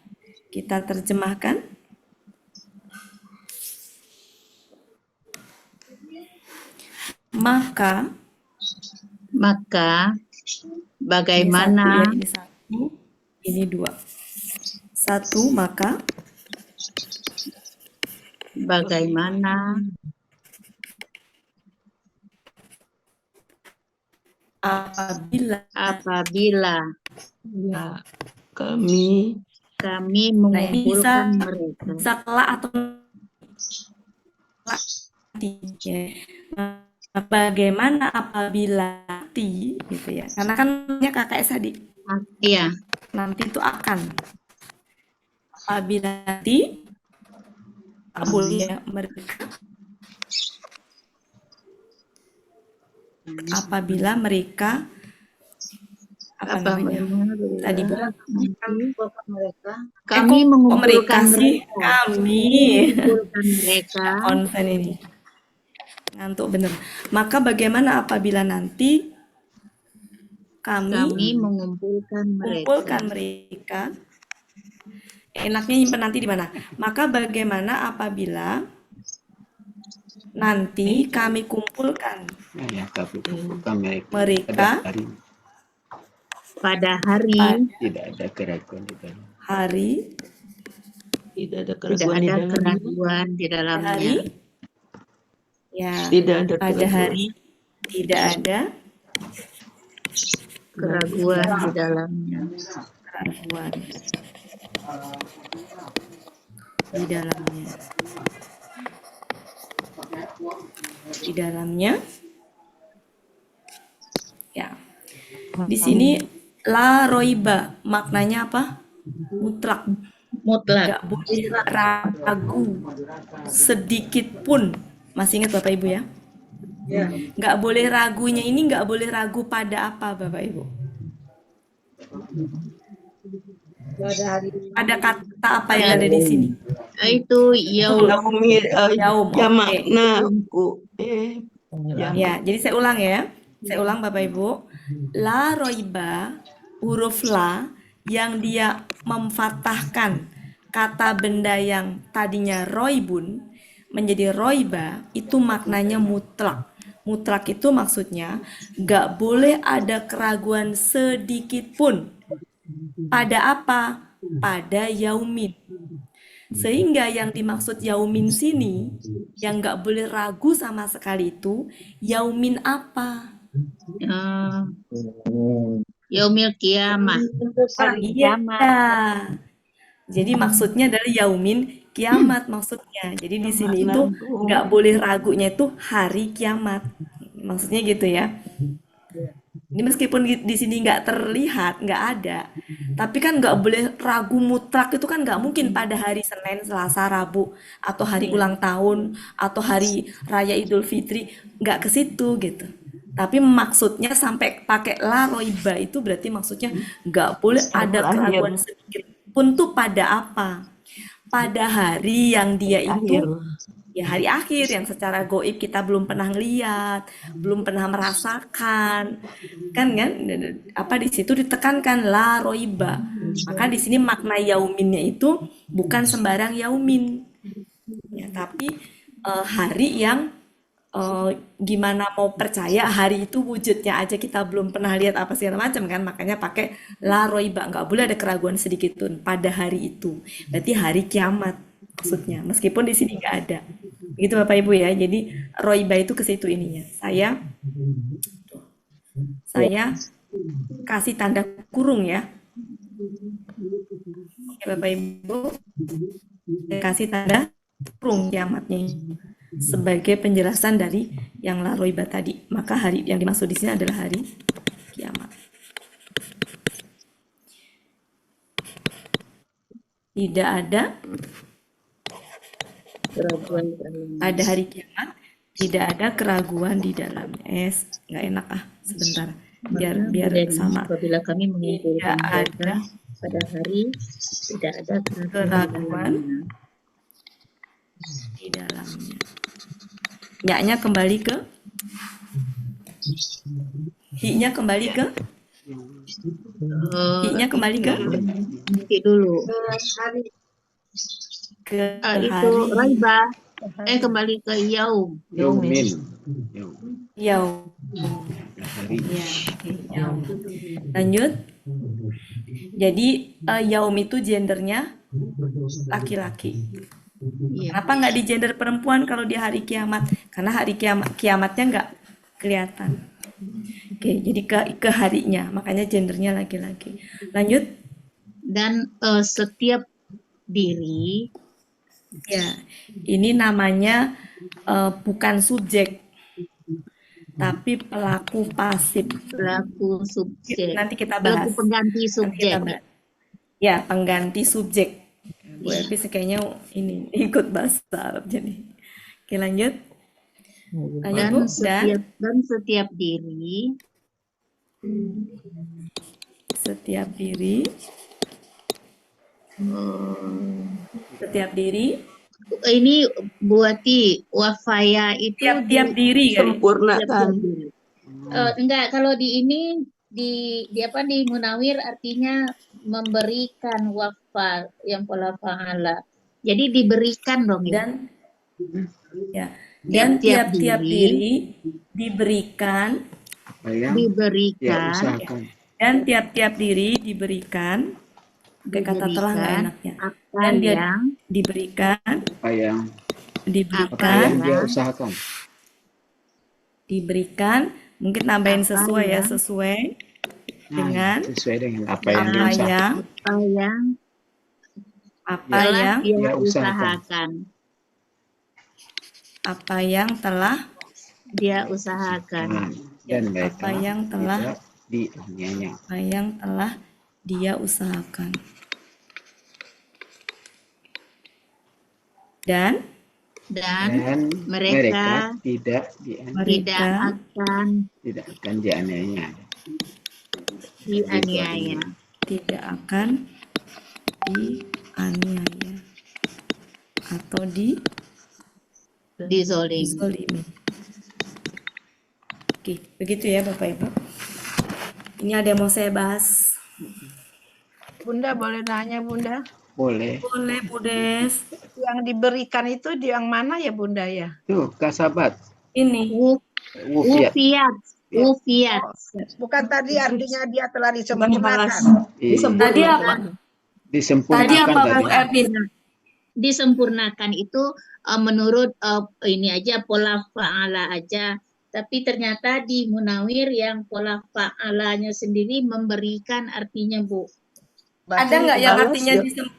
Kita terjemahkan. Maka bagaimana ini satu, ini dua. Satu, maka bagaimana apabila Ya, kami kami nah ini mengumpulkan bisa mereka kelak atau nanti ya. Nah, bagaimana apabila nanti gitu ya. Karena kan KKS tadi iya nanti itu akan. Apabila nanti boleh ya mereka apabila mereka apa namanya tadi Bu? kami Kok mengumpulkan mereka sih? mereka Kami mengumpulkan mereka konsen ini ngantuk bener. Maka bagaimana apabila nanti kami mengumpulkan kumpulkan mereka? Enaknya nyimpen nanti di mana? Maka bagaimana apabila nanti kami kumpulkan Ya, kami kumpulkan mereka pada hari tidak ada keraguan di dalam. hari tidak ada tidak keraguan di ada dalamnya. keraguan di dalamnya hari ya Tidak ada pada keraguan. hari tidak ada keraguan di dalamnya keraguan di dalamnya ya. Di sini la roiba maknanya apa? Mutlak. Nggak boleh ragu sedikit pun. Masih ingat Bapak Ibu ya? Nggak boleh ragunya ini nggak boleh ragu pada apa Bapak Ibu? Ada kata apa yang ada di sini? itu yaum Yaum. Ya Oke. makna Ya, jadi saya ulang ya. Saya ulang Bapak Ibu. La roiba, huruf la yang dia memfathahkan kata benda yang tadinya roibun menjadi roiba itu maknanya mutlak. Mutlak itu maksudnya nggak boleh ada keraguan sedikit pun. Pada apa? Pada yaumin. Sehingga yang dimaksud yaumin sini yang nggak boleh ragu sama sekali itu yaumin apa? yaumil kiamah hari Iya. kiamat Jadi maksudnya adalah yaumin kiamat maksudnya. Jadi di sini itu nggak boleh ragunya itu hari kiamat. Maksudnya gitu ya. Ini meskipun di sini nggak terlihat, nggak ada, tapi kan nggak boleh ragu mutlak itu kan nggak mungkin pada hari Senin, Selasa, Rabu, atau hari ulang tahun, atau hari Raya Idul Fitri, nggak ke situ gitu. Tapi maksudnya sampai pakai la roiba itu berarti maksudnya nggak boleh ada keraguan sedikit pun tuh pada apa? Pada hari yang dia itu ya hari akhir yang secara goib kita belum pernah ngeliat, belum pernah merasakan, kan apa di situ ditekankan la roiba. Maka di sini makna yauminnya itu bukan sembarang yaumin, ya, tapi hari yang gimana mau percaya hari itu wujudnya aja kita belum pernah lihat apa segala macam kan, makanya pakai la roiba, nggak boleh ada keraguan sedikit pun pada hari itu. Berarti hari kiamat maksudnya, meskipun di sini nggak ada. Gitu Bapak Ibu ya. Jadi roiba itu ke situ ininya. Saya kasih tanda kurung ya. Oke, Bapak Ibu, saya kasih tanda kurung kiamatnya sebagai penjelasan dari yang la roiba tadi. Maka hari yang dimaksud di sini adalah hari kiamat. Tidak ada keraguan pada hari kiamat, tidak ada keraguan di dalamnya. Nggak enak sebentar. Biar sama. apabila kami mengumpulkan Tidak ada pada hari tidak ada keraguan di dalamnya. Nya-nya kembali ke hi-nya kembali ke I-nya kembali ke Nanti dulu. ke Itu hari raiba. Kembali ke yaum. Yaumin. yaum. Hari. Ya, oke, yaum. Lanjut. Jadi yaum itu gendernya laki-laki. Iya. Kenapa nggak di gender perempuan kalau di hari kiamat? Karena hari kiamatnya nggak kelihatan. Oke, jadi ke harinya, makanya gendernya laki-laki. Lanjut. Dan setiap diri Ya, ini namanya bukan subjek, tapi pelaku pasif. pelaku subjek. Nanti kita Pelaku bahas. pengganti Nanti kita subjek. bahas. Ya, pengganti subjek. Bu Elvis kayaknya ini ikut bahasa Arab jadi. Oke, lanjut. Lanjut, Dan Bu. setiap diri Setiap diri. Setiap diri. ini buati wafaya itu Tiap-tiap diri kali. Sempurnakan. Enggak, kalau di ini di apa di Munawir artinya memberikan wafa yang pola fa'ala. Jadi diberikan dong ya. Dan ya, dan Tiap-tiap tiap-tiap diri diri diberikan Apa yang dia diberikan usahakan? dan tiap-tiap diri diberikan pakai kata telah nggak enaknya. apa Dan dia yang diberikan Apa yang dia usahakan? diberikan mungkin nambahin Apa sesuai ya, yang- sesuai dengan Sesuai dengan apa yang dia apa usahakan. yang apa yang dia dia usahakan. usahakan. apa yang telah Dia usahakan. Dan mereka apa yang telah tidak dianiaya. apa yang telah dia usahakan. Dan Dan mereka tidak tidak akan dianiaya. dianiaya. tidak akan dianiaya atau Dizolimi. dizolimi. Oke, begitu ya Bapak Ibu. Ini ada yang mau saya bahas. Bunda boleh nanya Bunda? Boleh. Boleh Bu Des. Yang diberikan itu di yang mana ya Bunda ya? Tuh, kasabat. Ini Wufiat. Bukan tadi artinya dia telah disempurnakan. tadi apa? Disempurnakan Tadi apa tadi. Bu Elvis? Disempurnakan itu menurut ini aja pola fa'ala aja. Tapi ternyata di Munawir yang pola fa'alanya sendiri memberikan artinya Bu. Ada nggak yang artinya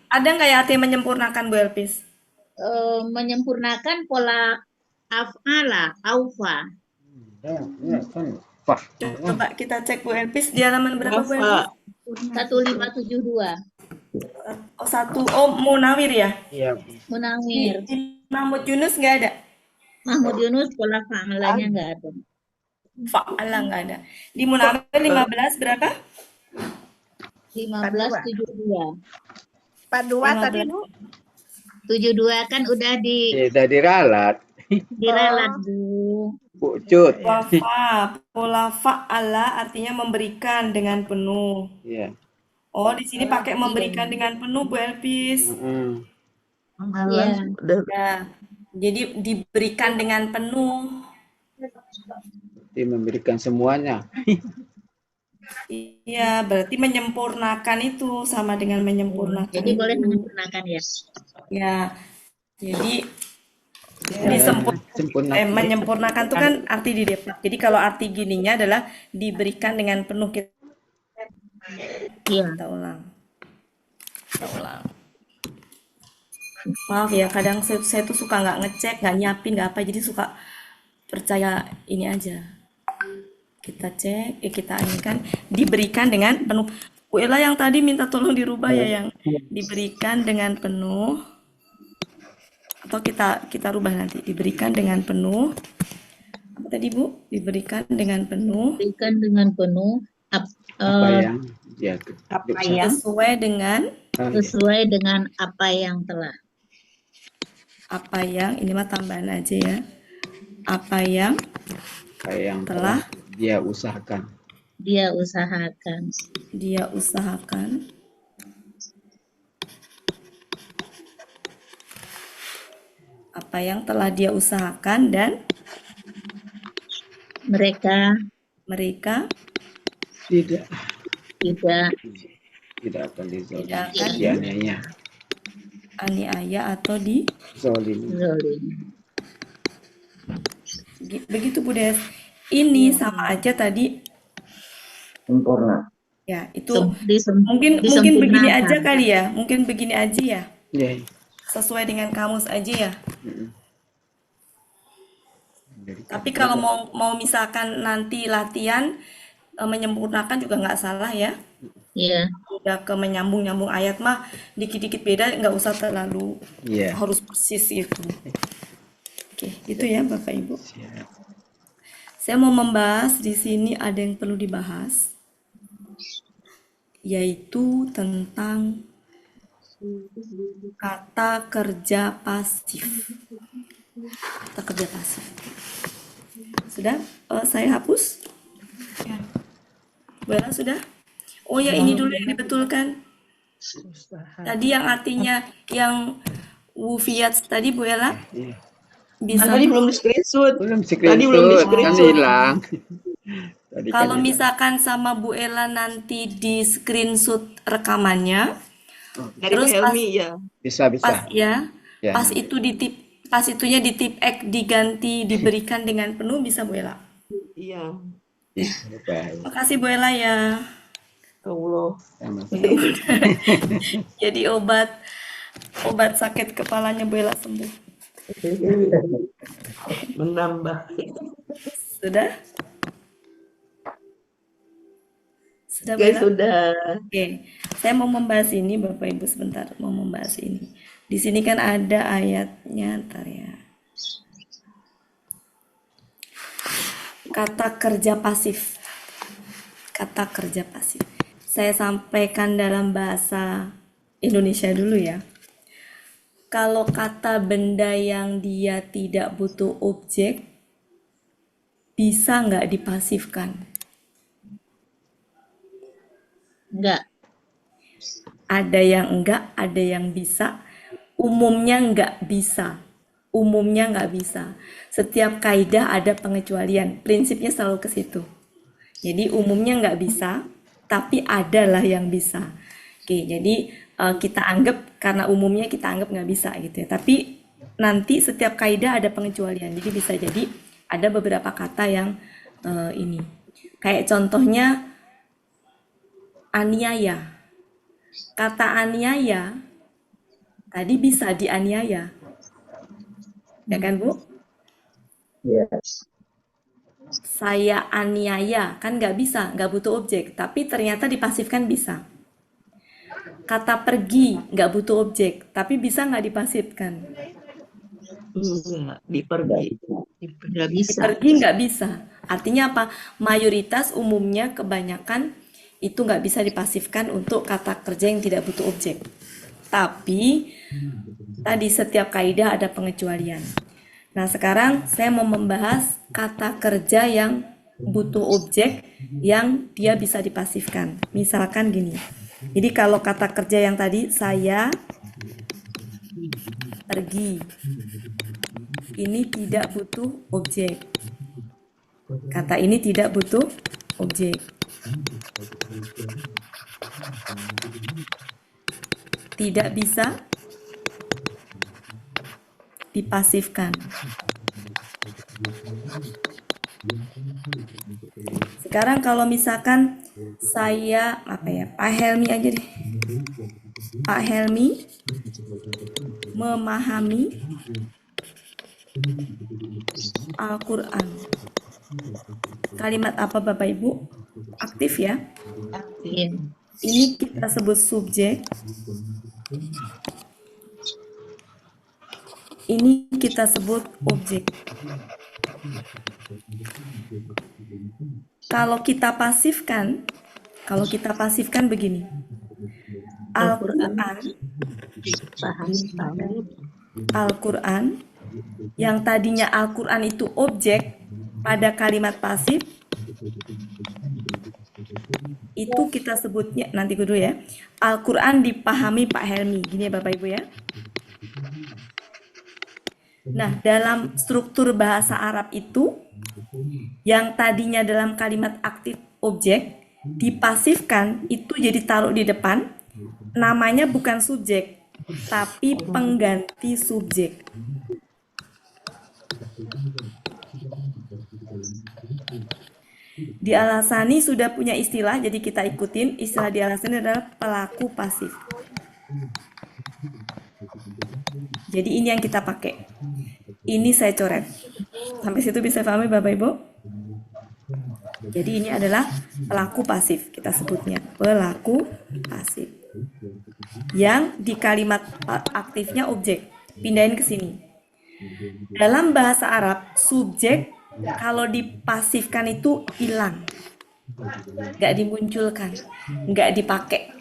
ada nggak yang artinya menyempurnakan Bu Elvis? Menyempurnakan pola af'ala, aufa. Coba kita cek Bu Elvis di halaman berapa Bu Elvis? 1572. Munawir ya? Iya. Munawir. Di Mahmud Yunus nggak ada? Mahmud Yunus pola fa'alanya nggak ada. Fa'ala nggak ada. Di Munawir 15 berapa? 1572. 42 tadi Bu. 72 kan udah Tidak diralat. diralat Bu. Pucut. Pola fa'ala artinya memberikan dengan penuh. Iya. Oh, di sini pakai memberikan dengan penuh Bu Elvis. Iya. Ya, jadi diberikan dengan penuh. Dia memberikan semuanya. Iya, berarti menyempurnakan itu sama dengan menyempurnakan. Jadi boleh itu. menyempurnakan ya. Ya, jadi menyempurnakan itu kan arti di depan. Jadi kalau arti gininya adalah diberikan dengan penuh. Iya. Kita ulang. Maaf ya, kadang saya tuh suka nggak ngecek, nggak nyiapin, nggak apa, jadi suka percaya ini aja. Kita cek, kita inginkan diberikan dengan penuh. Bu Ella yang tadi minta tolong dirubah ya, yang diberikan dengan penuh. Atau kita rubah nanti, diberikan dengan penuh. Apa tadi Bu? Diberikan dengan penuh. Diberikan dengan penuh. Apa yang dia sesuai dengan apa yang telah. Apa yang, ini mah tambahan aja ya. Apa yang telah dia Dia usahakan. Dia usahakan. Apa yang telah dia usahakan dan Mereka mereka Tidak tidak akan tidak akan dianiaya. aniaya atau di Zolim. zalim. begitu Bu Des. Ini sama aja tadi Sempurna. ya, itu mungkin begini aja disempurnakan. kali ya. Mungkin begini aja ya. Ya. Sesuai dengan kamus aja ya. Jadi, Tapi kalau mau misalkan nanti latihan menyempurnakan juga nggak salah ya. Iya. Udah ke menyambung-nyambung ayat mah dikit-dikit beda, nggak usah terlalu Iya. harus persis gitu. Oke, itu ya Bapak Ibu. Siap. Saya mau membahas di sini ada yang perlu dibahas, yaitu tentang kata kerja pasif. Kata kerja pasif. Sudah? Saya hapus? Ya. Bu Ella sudah? Oh ya, ini dulu yang dibetulkan. Tadi yang artinya yang wufiat tadi Bu Ella Iya. bisa. Tadi belum di screenshot. Belum Tadi belum di kan screenshot. hilang. Tadi kan Kalau hilang. misalkan sama Bu Ella nanti di screenshot rekamannya, Dari terus Bu Helmi ya. Bisa. pas ya, Ya. pas itu pas itunya di tip X diganti diberikan dengan penuh bisa Bu Ella. Iya. Baik. Makasih Bu Ella ya. Allah. Sama-sama. Jadi obat sakit kepalanya Bu Ella sembuh. Menambah. Sudah? Sudah Bu Oke, Ella? sudah. Oke, saya mau membahas ini Bapak Ibu sebentar, mau membahas ini. Di sini kan ada ayatnya, ntar ya. Kata kerja pasif. Kata kerja pasif. Saya sampaikan dalam bahasa Indonesia dulu ya. Kalau kata benda yang dia tidak butuh objek, bisa nggak dipasifkan? Enggak. Ada yang enggak, ada yang bisa. Umumnya enggak bisa. Umumnya enggak bisa. Setiap kaidah ada pengecualian. Prinsipnya selalu ke situ. Jadi umumnya enggak bisa, tapi adalah yang bisa. Oke, jadi kita anggap karena umumnya kita anggap nggak bisa gitu ya. Tapi nanti setiap kaidah ada pengecualian. Jadi bisa jadi ada beberapa kata yang ini. Kayak contohnya aniaya. Kata aniaya tadi bisa dianiaya. Ya kan, Bu? Yes. Saya aniaya, kan nggak bisa, nggak butuh objek. Tapi ternyata dipasifkan bisa. Kata pergi, nggak butuh objek. Tapi bisa nggak dipasifkan? Enggak, dipergi. Enggak bisa. Pergi nggak bisa. Artinya apa? Mayoritas umumnya kebanyakan itu nggak bisa dipasifkan untuk kata kerja yang tidak butuh objek. Tapi tadi setiap kaidah ada pengecualian. Nah sekarang saya mau membahas kata kerja yang butuh objek yang dia bisa dipasifkan. Misalkan gini. Jadi kalau kata kerja yang tadi saya pergi, ini tidak butuh objek. Kata ini tidak butuh objek. Tidak bisa dipasifkan. Sekarang kalau misalkan saya Pak Helmi aja deh. Pak Helmi memahami Al-Quran. Kalimat apa Bapak Ibu? Aktif ya. Iya. Ini kita sebut subjek. Ini kita sebut objek. Kalau kita pasifkan begini. Al-Quran yang tadinya Al-Quran itu objek pada kalimat pasif itu kita sebutnya, nanti dulu ya, Al-Quran dipahami Pak Helmi. Gini ya Bapak Ibu ya. Nah, dalam struktur bahasa Arab itu, yang tadinya dalam kalimat aktif objek, dipasifkan itu jadi taruh di depan, namanya bukan subjek, tapi pengganti subjek. Di Al-Asani sudah punya istilah, jadi kita ikutin. Istilah di Al-Asani adalah pelaku pasif. Jadi ini yang kita pakai. Ini saya coret. Sampai situ bisa pahami Bapak Ibu? Jadi ini adalah pelaku pasif, kita sebutnya. Pelaku pasif. Yang di kalimat aktifnya objek. Pindahin ke sini. Dalam bahasa Arab, subjek kalau dipasifkan itu hilang, nggak dimunculkan, nggak dipakai,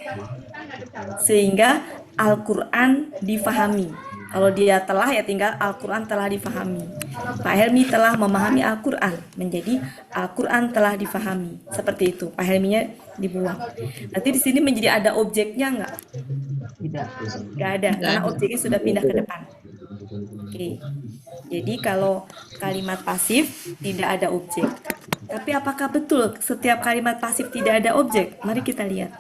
sehingga Al-Quran difahami. Kalau dia telah, ya tinggal Al-Quran telah difahami. Pak Helmi telah memahami Al-Quran, menjadi Al-Quran telah difahami. Seperti itu, Pak Helminya dibuang. Nanti di sini menjadi ada objeknya nggak? Tidak. Nggak ada, karena objeknya sudah pindah ke depan. Oke. Jadi kalau kalimat pasif tidak ada objek. Tapi apakah betul setiap kalimat pasif tidak ada objek? Mari kita lihat.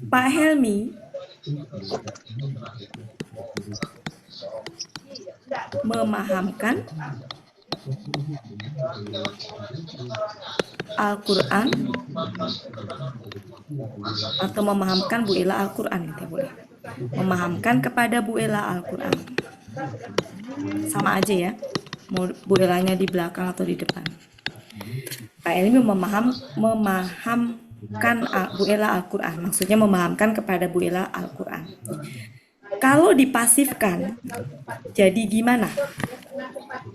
Pak Helmi memahamkan Al-Quran atau memahamkan Bu Ela Al-Quran, kita boleh memahamkan kepada Bu Ela Al-Quran. Sama aja ya, mau Bu Elanya di belakang atau di depan. Pak Helmi memahamkan Bu Ela Al-Quran, maksudnya memahamkan kepada Bu Ela Al-Quran. Kalau dipasifkan, jadi gimana?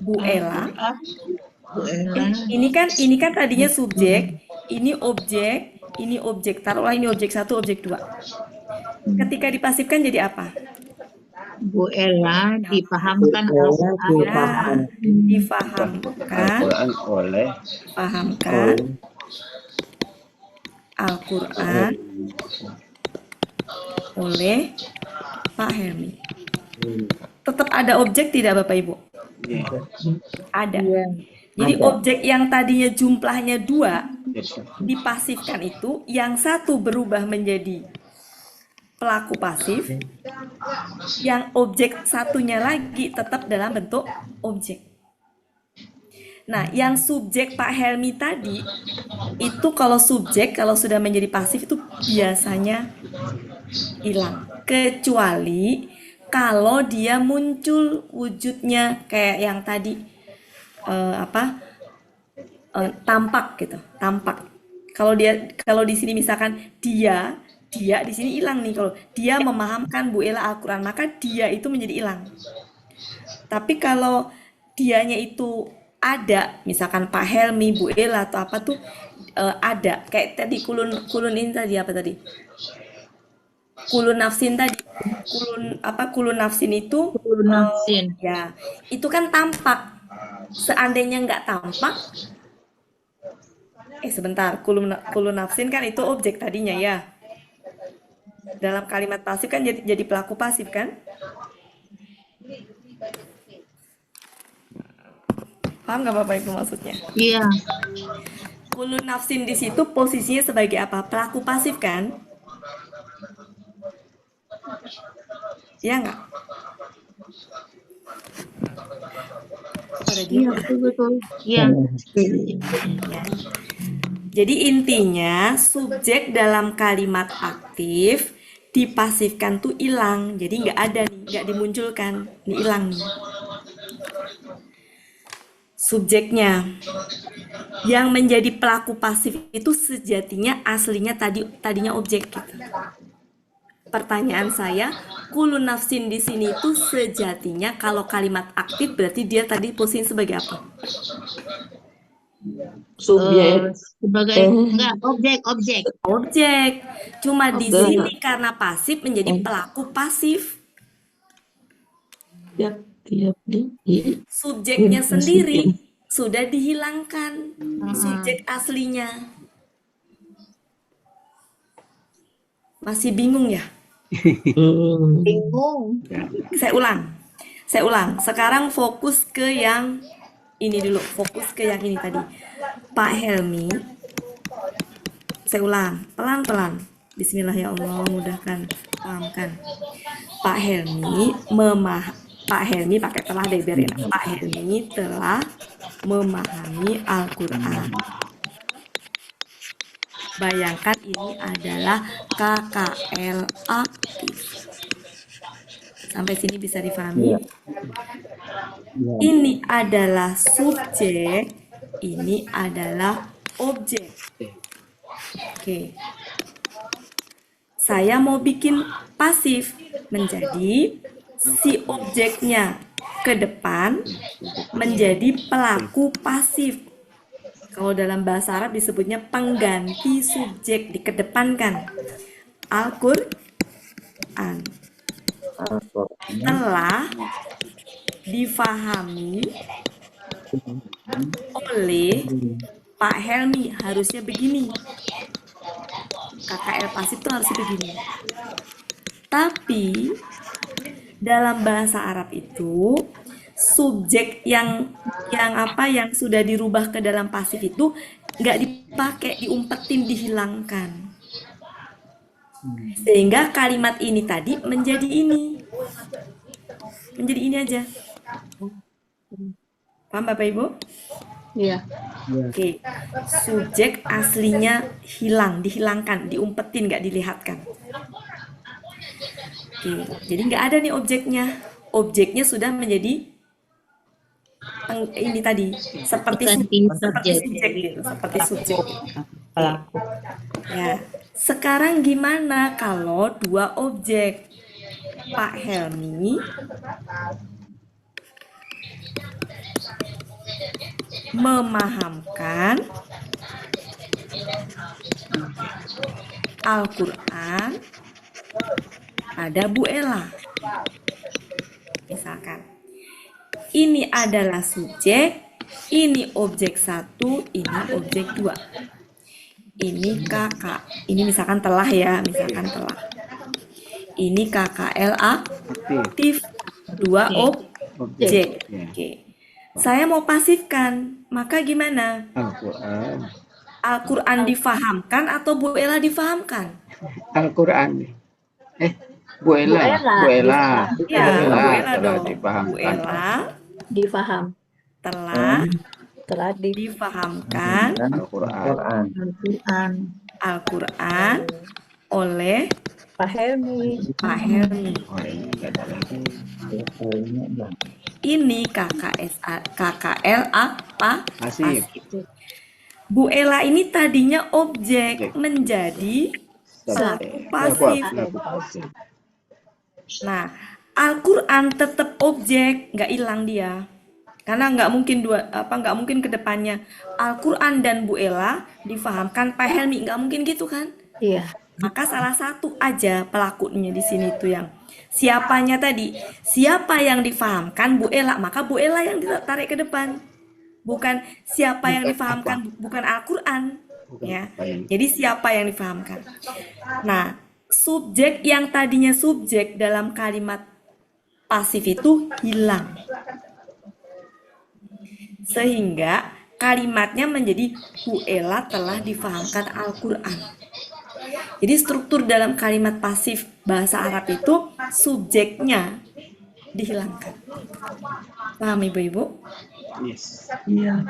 Bu Ela, ini kan tadinya subjek, ini objek, taruhlah ini objek 1, objek 2. Ketika dipasifkan jadi apa? Bu Ella dipahamkan Al-Quran. Difahamkan Al-Quran oleh Pak Helmi. Tetap ada objek tidak Bapak Ibu? Ada. Jadi objek yang tadinya jumlahnya 2 dipasifkan itu, yang satu berubah menjadi pelaku pasif, yang objek satunya lagi tetap dalam bentuk objek. Nah, yang subjek Pak Helmi tadi, itu kalau subjek, kalau sudah menjadi pasif itu biasanya hilang. Kecuali kalau dia muncul wujudnya kayak yang tadi, tampak gitu, tampak. Kalau di sini misalkan dia di sini hilang nih. Kalau dia memahamkan Bu Ela Al-Quran, maka dia itu menjadi hilang. Tapi kalau dianya itu ada, misalkan Pak Helmi, Bu Ela atau apa tuh ada. Kayak tadi kulun ini tadi apa tadi? Kulun nafsin tadi. Kulun nafsin itu? Kulun nafsin. Ya, itu kan tampak. Seandainya nggak tampak, sebentar, kulun nafsin kan itu objek tadinya ya. Dalam kalimat pasif kan jadi pelaku pasif kan? Paham nggak Bapak Ibu maksudnya? Iya. Kulun nafsin di situ posisinya sebagai apa? Pelaku pasif kan? Ya nggak? Iya, betul. Iya. Jadi intinya subjek dalam kalimat aktif dipasifkan tuh hilang, jadi nggak ada nih, nggak dimunculkan, ini hilang nih. Subjeknya yang menjadi pelaku pasif itu sejatinya aslinya tadinya objek gitu. Pertanyaan saya, kulun nafsin di sini itu sejatinya kalau kalimat aktif berarti dia tadi posisinya sebagai apa? Subjek. Sebagai enggak objek. Cuma di sini karena pasif menjadi pelaku pasif. Subjeknya sendiri sudah dihilangkan, subjek aslinya. Masih bingung ya? Bingung. Saya ulang. Sekarang fokus ke yang ini dulu. Fokus ke yang ini tadi. Pak Helmi, saya ulang. Pelan-pelan. Bismillah ya Allah, mudahkan. Pahamkan. Pak Helmi pakai telah deh biar enak. Pak Helmi telah memahami Al-Quran. Bayangkan ini adalah KKL aktif. Sampai sini bisa difahami? Ini adalah subjek, ini adalah objek. Oke. Saya mau bikin pasif menjadi si objeknya ke depan menjadi pelaku pasif. Kalau dalam bahasa Arab disebutnya pengganti subjek, dikedepankan. Al-Quran telah difahami oleh Pak Helmi. Harusnya begini. KKL pasif itu harusnya begini. Tapi dalam bahasa Arab itu subjek yang sudah dirubah ke dalam pasif itu nggak dipakai, diumpetin, dihilangkan. Sehingga kalimat ini tadi menjadi ini. Menjadi ini aja. Paham Bapak Ibu? Iya. Oke. Subjek aslinya hilang, dihilangkan, diumpetin, nggak dilihatkan. Oke. Jadi nggak ada nih objeknya. Objeknya sudah menjadi ini tadi seperti subjek gitu, seperti subjek. Pelaku. Ya. Sekarang gimana kalau dua objek? Pak Helmi memahamkan Al-Quran pada Bu Ella. Misalkan ini adalah subjek, ini objek 1, ini objek 2. Ini kakak, ini misalkan telah ya, misalkan telah. Ini KKL aktif, dua objek. Oke. Saya mau pasifkan, maka gimana? Al-Quran difahamkan atau Bu Ella difahamkan? Al-Quran. Bu Ella. Ya, Bu Ella dong. Dipahamkan. Bu Ella Difaham. telah Telah difahamkan Al-Quran oleh Pak Helmi. Ini KKL apa? Pasif. Bu Ella ini tadinya objek menjadi pasif. Nah, Al-Quran tetap objek, nggak hilang dia. Karena nggak mungkin ke depannya Al-Quran dan Bu Ella difahamkan Pak Helmi, nggak mungkin gitu kan? Iya. Maka salah satu aja pelakunya di sini tuh yang siapanya tadi. Siapa yang difahamkan Bu Ella, maka Bu Ella yang ditarik ke depan. Bukan siapa yang difahamkan, bukan Al-Quran. Ya. Jadi siapa yang difahamkan. Nah, subjek yang tadinya subjek dalam kalimat pasif itu hilang. Sehingga kalimatnya menjadi Bu Ella telah difahamkan Al-Quran. Jadi struktur dalam kalimat pasif bahasa Arab itu subjeknya dihilangkan. Paham Ibu-Ibu? Yes. Iya.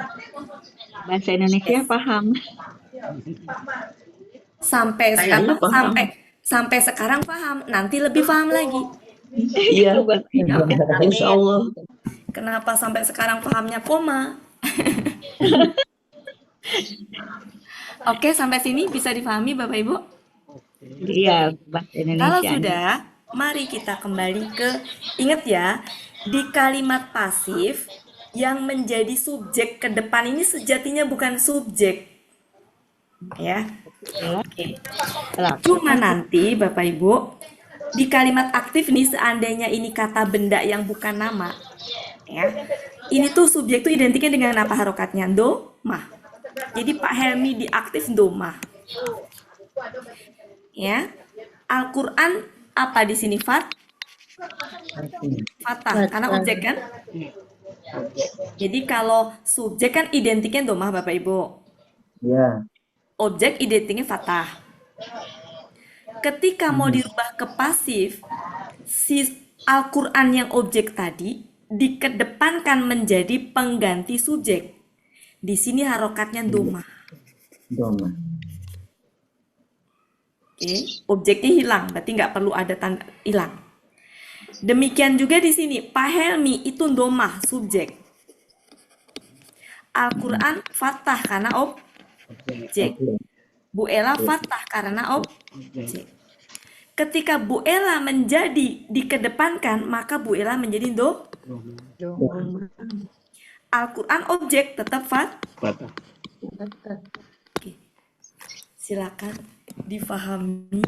Bahasa Indonesia paham. Sampai sekarang paham, nanti lebih paham lagi. Iya, insya Allah. Kenapa sampai sekarang pahamnya koma? Oke, sampai sini bisa dipahami Bapak Ibu? Iya, bahasa Indonesia. Kalau sudah, mari kita kembali ke, ingat ya, di kalimat pasif yang menjadi subjek ke depan ini sejatinya bukan subjek. Ya. Oke. Cuma nanti Bapak Ibu, di kalimat aktif nih seandainya ini kata benda yang bukan nama, ya. Ini tuh subjek tuh identiknya dengan apa harokatnya? Domah. Jadi Pak Helmi di aktif domah. Ya. Al-Quran apa di sini? Fatah, karena objek kan? Jadi kalau subjek kan identiknya domah Bapak Ibu. Ya. Objek identiknya fatah. Ketika mau dirubah ke pasif, si Al-Quran yang objek tadi dikedepankan menjadi pengganti subjek. Di sini harokatnya domah. Doma. Oke, objeknya hilang, berarti nggak perlu ada tanda hilang. Demikian juga di sini, Pak Helmi itu domah subjek. Al-Quran fatah karena objek. Bu Ella fatah karena objek. Ketika Bu Ella menjadi dikedepankan, maka Bu Ella menjadi Al-Quran objek tetap Fatah. Oke. Silakan difahami.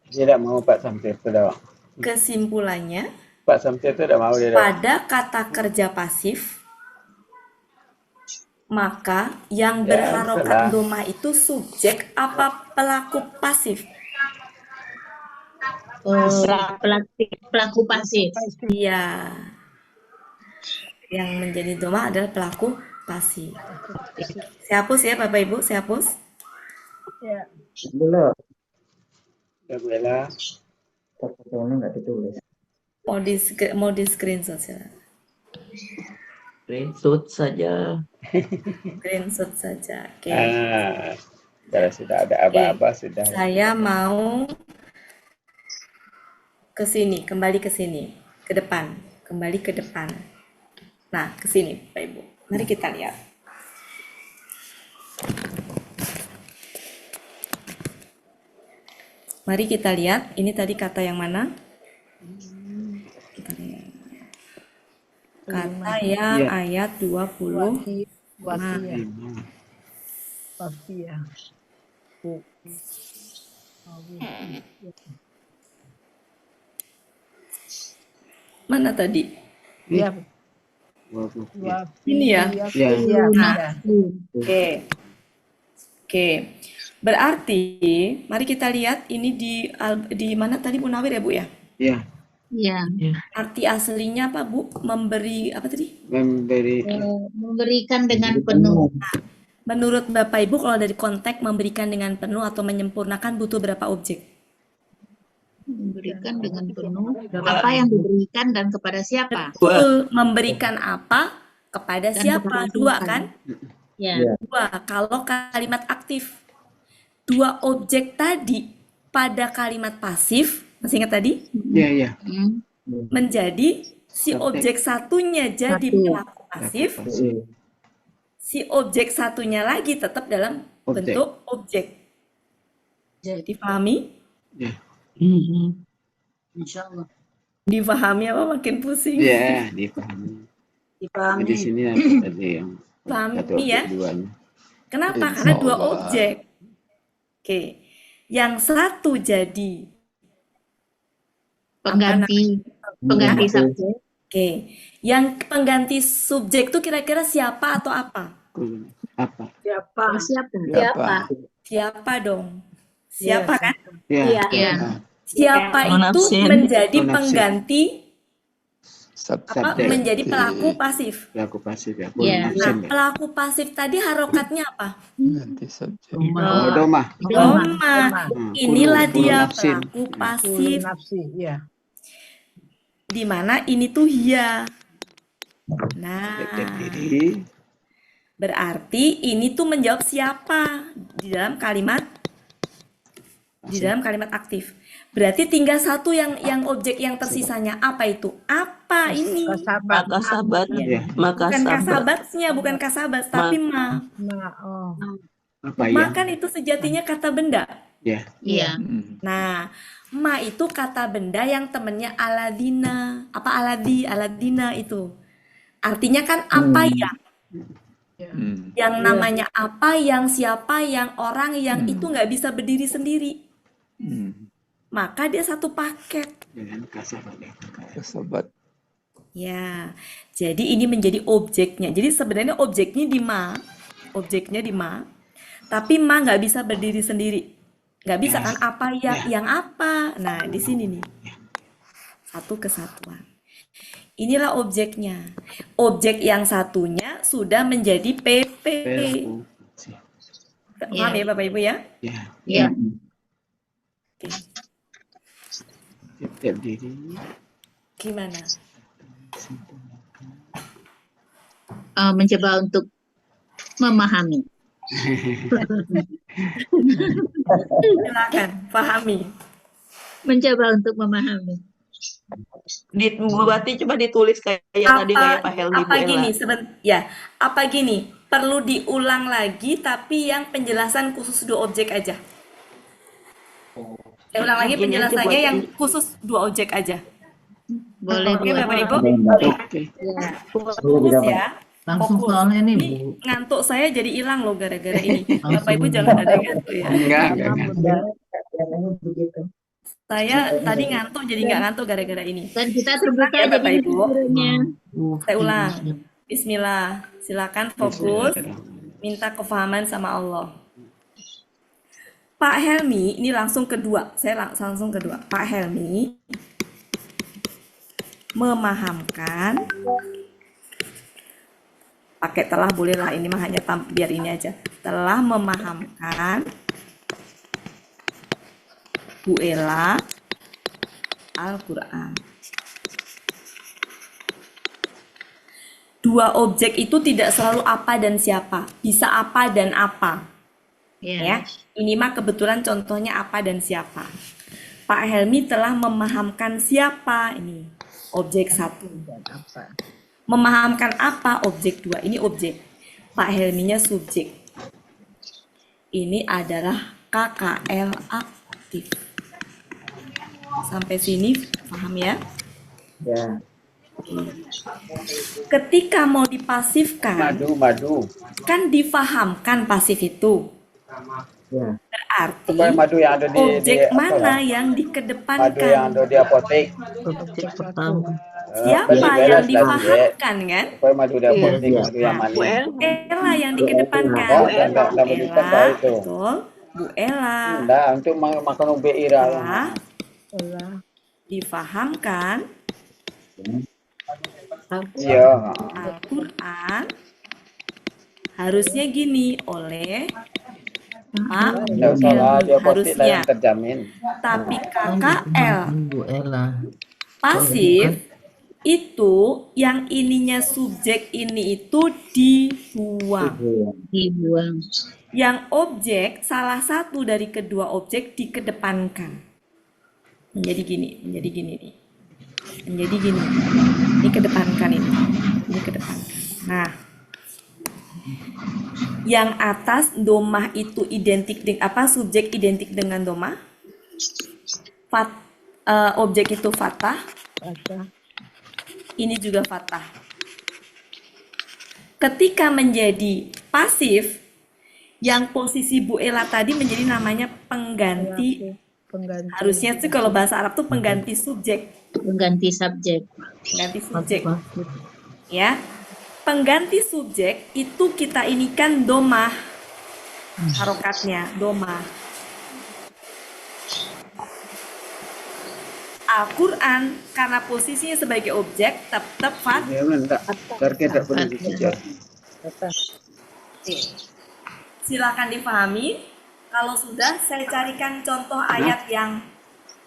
Dia tidak mau Pak Samsir itu dah. Kesimpulannya, Pak Samsir itu tidak mau dia dah. pada kata kerja pasif, maka yang Ya, berharokat betul lah. domah itu subjek apa pelaku pasif? Pelaku pasif. Iya. Yang menjadi domah adalah pelaku pasif. Saya hapus ya Bapak Ibu, saya hapus. Ya. Belum. Ya Bu Ella. Fotonya nggak ditulis. Mau di screenshot silakan. Screenshot saja. Screenshot saja. Oke. Kalau sudah ada aba-aba sudah. Saya mau ke sini, kembali ke sini, ke depan, kembali ke depan. Nah, ke sini, Pak Ibu. Mari kita lihat. Mari kita lihat, ini tadi kata yang mana? Kita lihat. Kata yang Ya. ayat 20. Wafia. Mana tadi? Ya. Ini ya? Ya. Ya. Oke. Oke. Berarti, mari kita lihat ini di mana tadi Bu Nawir ya Bu ya? Ya. Ya. Arti aslinya apa Bu? Memberi apa tadi? Memberikan dengan penuh. Menurut Bapak Ibu kalau dari konteks memberikan dengan penuh atau menyempurnakan butuh berapa objek? Memberikan dengan penuh. Apa yang diberikan dan kepada siapa? Betul, memberikan apa kepada Dan siapa? kepada Dua siapa? kan? Ya. Dua. Kalau kalimat aktif, dua objek tadi pada kalimat pasif, masih ingat tadi? Ya, ya. Menjadi si objek satunya jadi pelaku pasif, si objek satunya lagi tetap dalam bentuk objek. Jadi pahami? Ya. Insya Allah. Dipahami apa makin pusing? Ya, dipahami. Di sini tadi yang Pahami satu ya? objek duanya. Kenapa? Insya Karena dua Allah. objek. Oke. Yang satu jadi Pengganti subjek. Oke. Yang pengganti subjek itu kira-kira siapa atau apa? Apa? Siapa? Siapa dong? Siapa kan? Ya. Ya. Siapa itu Nafsin. menjadi Nafsin. pengganti Subjek. menjadi pelaku pasif. Pelaku pasif ya. Ya. Nah, pelaku pasif tadi harokatnya apa? Domah. Doma. Inilah dia nafsin. pelaku pasif. Nafsi. Ya. Di mana ini tuh hiya. Nah, Diri. berarti ini tuh menjawab siapa di dalam kalimat aktif. Berarti tinggal satu yang objek yang tersisanya apa itu? Apa ini? Maka sahabat. Ya. Maka Bukan sahabat. kasabatnya, bukan kasabas, tapi ma. Apa Ma ya? kan itu sejatinya kata benda. Ya. Iya. Nah, ma itu kata benda yang temennya aladina. Apa aladina itu? Artinya kan apa yang? Yang namanya apa, yang siapa, yang orang, yang itu nggak bisa berdiri sendiri. Maka dia satu paket. Kasabat. Ya, jadi ini menjadi objeknya. Jadi sebenarnya objeknya di ma, tapi ma nggak bisa berdiri sendiri. Nggak bisa kan apa yang apa. Nah, di sini nih. Satu kesatuan. Inilah objeknya. Objek yang satunya sudah menjadi PP. Paham ya Bapak Ibu ya? Ya. Oke. Tiap diri. Gimana? Mencoba untuk memahami. Silakan, pahami. Mencoba untuk memahami. Berarti coba ditulis kayak tadi kayak Pak Helmi Bu Apa Ella. gini, apa gini? Perlu diulang lagi tapi yang penjelasan khusus 2 objek aja. Saya ulang lagi Ini aja penjelasannya buat yang khusus 2 objek aja. Boleh Oke buat. Bapak Ibu? Ya. Fokus ya. Langsung Fokus. soalnya nih, Ini Bu. ngantuk saya jadi hilang loh gara-gara ini. Bapak Ibu jangan ada yang ngantuk ya. Enggak. Saya tadi ngantuk jadi nggak ngantuk gara-gara ini. Dan kita terbuka Ya, Bapak jadi Ibu. gurunya. Saya ulang. Bismillah. Silakan fokus. Minta kefahaman sama Allah. Pak Helmi, ini langsung kedua. Saya langsung kedua. Pak Helmi memahamkan. Pakai telah bolehlah, ini mah hanya biar ini aja. Telah memahamkan Bu Ella Al-Quran. 2 objek itu tidak selalu apa dan siapa, bisa apa dan apa. Ya, ini mah kebetulan contohnya apa dan siapa. Pak Helmi telah memahamkan siapa, ini objek 1. Memahamkan apa, objek 2. Ini objek. Pak Helminya subjek. Ini adalah KKL aktif. Sampai sini paham ya? Ya. Ketika mau dipasifkan, Madu. kan difahamkan pasif itu. Ya. Berarti Apa madu yang ada di objek apa mana ya? yang Madu yang dikedepankan? ada di apotek. Objek pertama. Siapa yang difahamkan kan? Apa madu di apotek, madu yang Bu manis. Ella. Ella yang dikedepankan. Oh, Bu enggak menunjukkan Ella, tahu itu. betul. Bu Ella Enggak, untuk makan ube ira. telah difahamkan Iya. Al-Quran harusnya gini oleh Pak Enggak salah, di apotek harusnya. lain terjamin. Tapi KKL Bu Ella. pasif itu yang ininya subjek ini itu dibuang. Dibuang. Yang objek salah satu dari kedua objek dikedepankan. Menjadi gini nih. Menjadi gini. Dikedepankan ini. Dikedepankan. Nah, yang atas domah itu identik dengan apa? Subjek identik dengan domah. Objek itu fathah. Ini juga fathah. Ketika menjadi pasif, yang posisi Bu Ella tadi menjadi namanya pengganti. Harusnya sih kalau bahasa Arab tuh pengganti subjek. Pengganti subjek. Pengganti subjek. Ya. Pengganti subjek itu kita inikan domah. Harokatnya, domah. Al-Quran karena posisinya sebagai objek tetap Ya, enggak. Target tidak perlu dikejar. silakan dipahami. Kalau sudah, saya carikan contoh ayat yang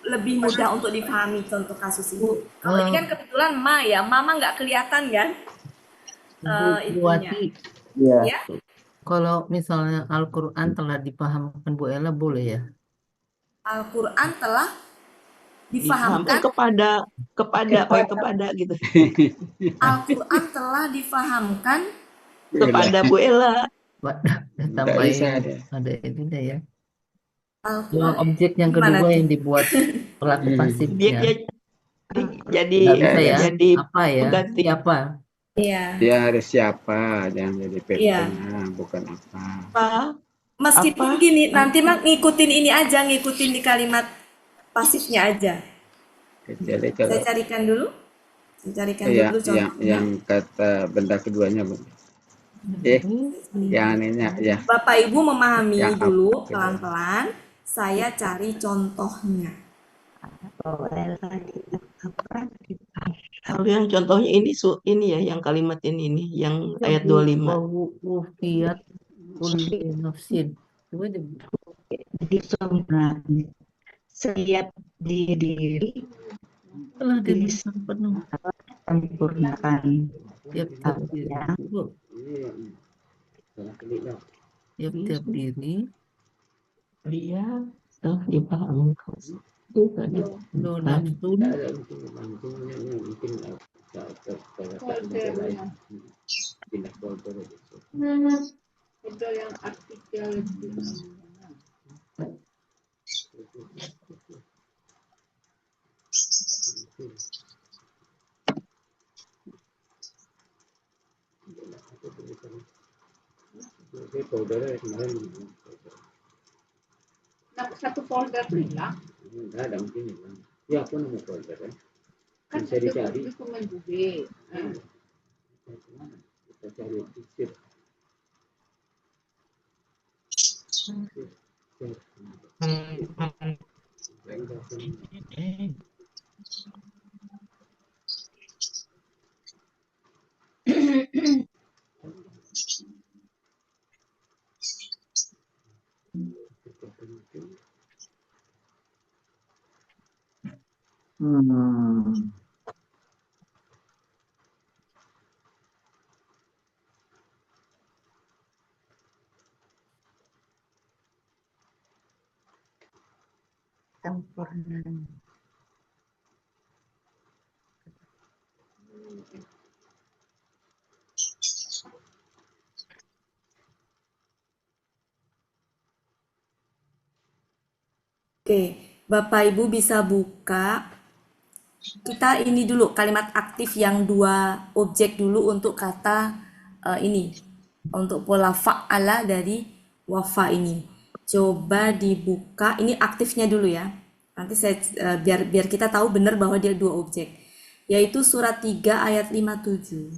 lebih mudah untuk dipahami contoh kasus ini. Kalau ini kan kebetulan mama nggak kelihatan kan? Bu Wati, Iya. Ya, kalau misalnya Al-Quran telah dipahamkan Bu Ella boleh ya? Al-Quran telah Difahamkan difahamkan. kepada gitu. Al-Quran telah difahamkan Kepada Bu Ella. Tambahin bisa ada. ada ini deh ya. Al-Quran. Yang objek yang Gimana kedua tuh? yang dibuat pelaku Dia pasifnya. jadi Nggak bisa ya? jadi Apa ya? pengganti. Siapa? Iya, Dia harus siapa, jangan jadi iya. PP-nya, bukan apa. Apa? Meskipun Apa? gini, nanti mah ngikutin ini aja, ngikutin di kalimat pasifnya aja. Kecuali Saya kalau carikan dulu. Saya carikan ya, dulu contohnya. yang kata benda keduanya, Bu. Yang ininya, ya, Bapak Ibu memahami yang dulu apa? pelan-pelan. Saya cari contohnya. Kalau yang contohnya ini ini ya, yang kalimat ini yang ayat 25. Wufiat kulli nafsin. Coba deh. disempurnakan setiap diri Telah diberikan penuh sempurnakan tiap-tiap diri. ya Bu, tiap-tiap diri Dia dipahami. lo nafsun Satu folder tuh hilang. Enggak ada mungkin hilang. Ya, aku nemu folder ya. Kan Bisa dicari. dokumen juga. Kita cari fisir. sempurna Oke, Bapak Ibu bisa buka. Kita ini dulu kalimat aktif yang dua objek dulu untuk kata ini. Untuk pola fa'ala dari wafa ini. Coba dibuka. Ini aktifnya dulu ya. Nanti saya biar kita tahu benar bahwa dia dua objek. Yaitu surat 3 ayat 57.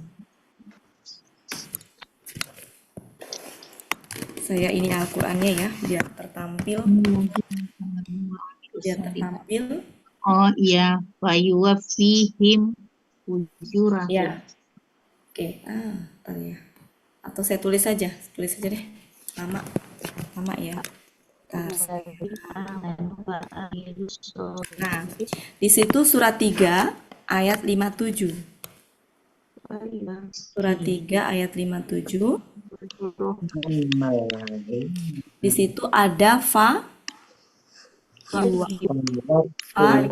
Saya ini Al-Qur'annya ya, biar tertampil. Biar tertampil. Oh iya, wa yuwaffihim ujurahum. Ya. Oke, ntar ya. Atau saya tulis aja deh. Lama ya. Nah, di situ surat 3 ayat 57. Surat 3 ayat 57. Di situ ada fa yuwa. Fa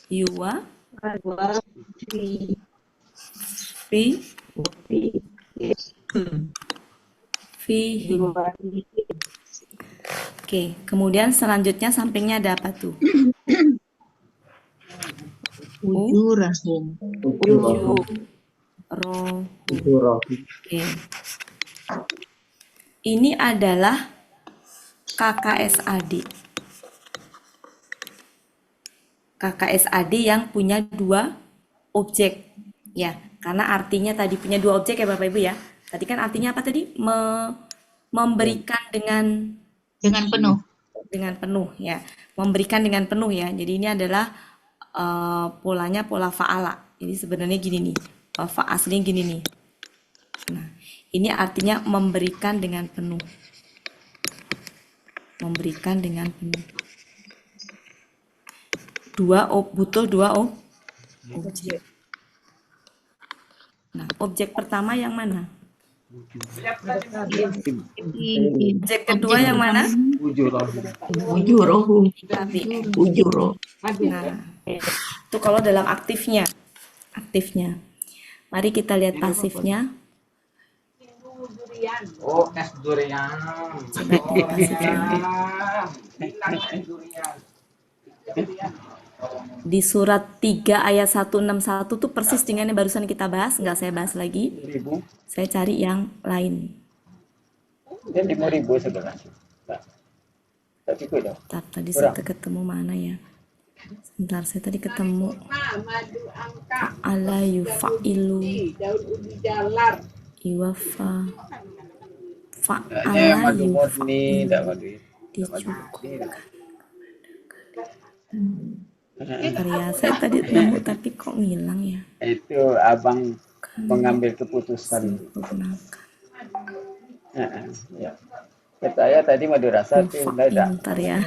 yuwa fi. Oke, kemudian selanjutnya sampingnya ada apa tuh? Ujurahum. Oke. Ini adalah KKSAD. KKSAD yang punya dua objek. Ya, karena artinya tadi punya dua objek ya Bapak Ibu ya. Tadi kan artinya apa tadi? Memberikan dengan penuh. Dengan penuh ya. Memberikan dengan penuh ya. Jadi ini adalah polanya pola fa'ala. Jadi sebenarnya gini nih. Aslinya gini nih. Nah, ini artinya memberikan dengan penuh. Memberikan dengan penuh. Butuh dua objek. Nah, objek pertama yang mana? Objek kedua yang mana? Ujurohum. Ujuro. Nah, itu kalau dalam aktifnya. Mari kita lihat pasifnya. Oh, es durian. Coba di pasifnya. Di surat 3 ayat 161 tuh persis dengan yang barusan kita bahas, nggak saya bahas lagi. 1000. Saya cari yang lain. Dan 5000 sebenarnya. Tak cukup dah. Tadi Kurang. saya ketemu mana ya? Sebentar, saya tadi ketemu ala yufa'ilu iwafa Kayaknya fa'ala madu murni, yufa'ilu tak madu. dicukupkan. Bentar ya, saya tadi nemu tapi kok ngilang ya? Itu abang mengambil keputusan. Sempurnakan. Ya. Kata saya tadi madu rasa itu Yufa'ilu, tidak. bentar ya.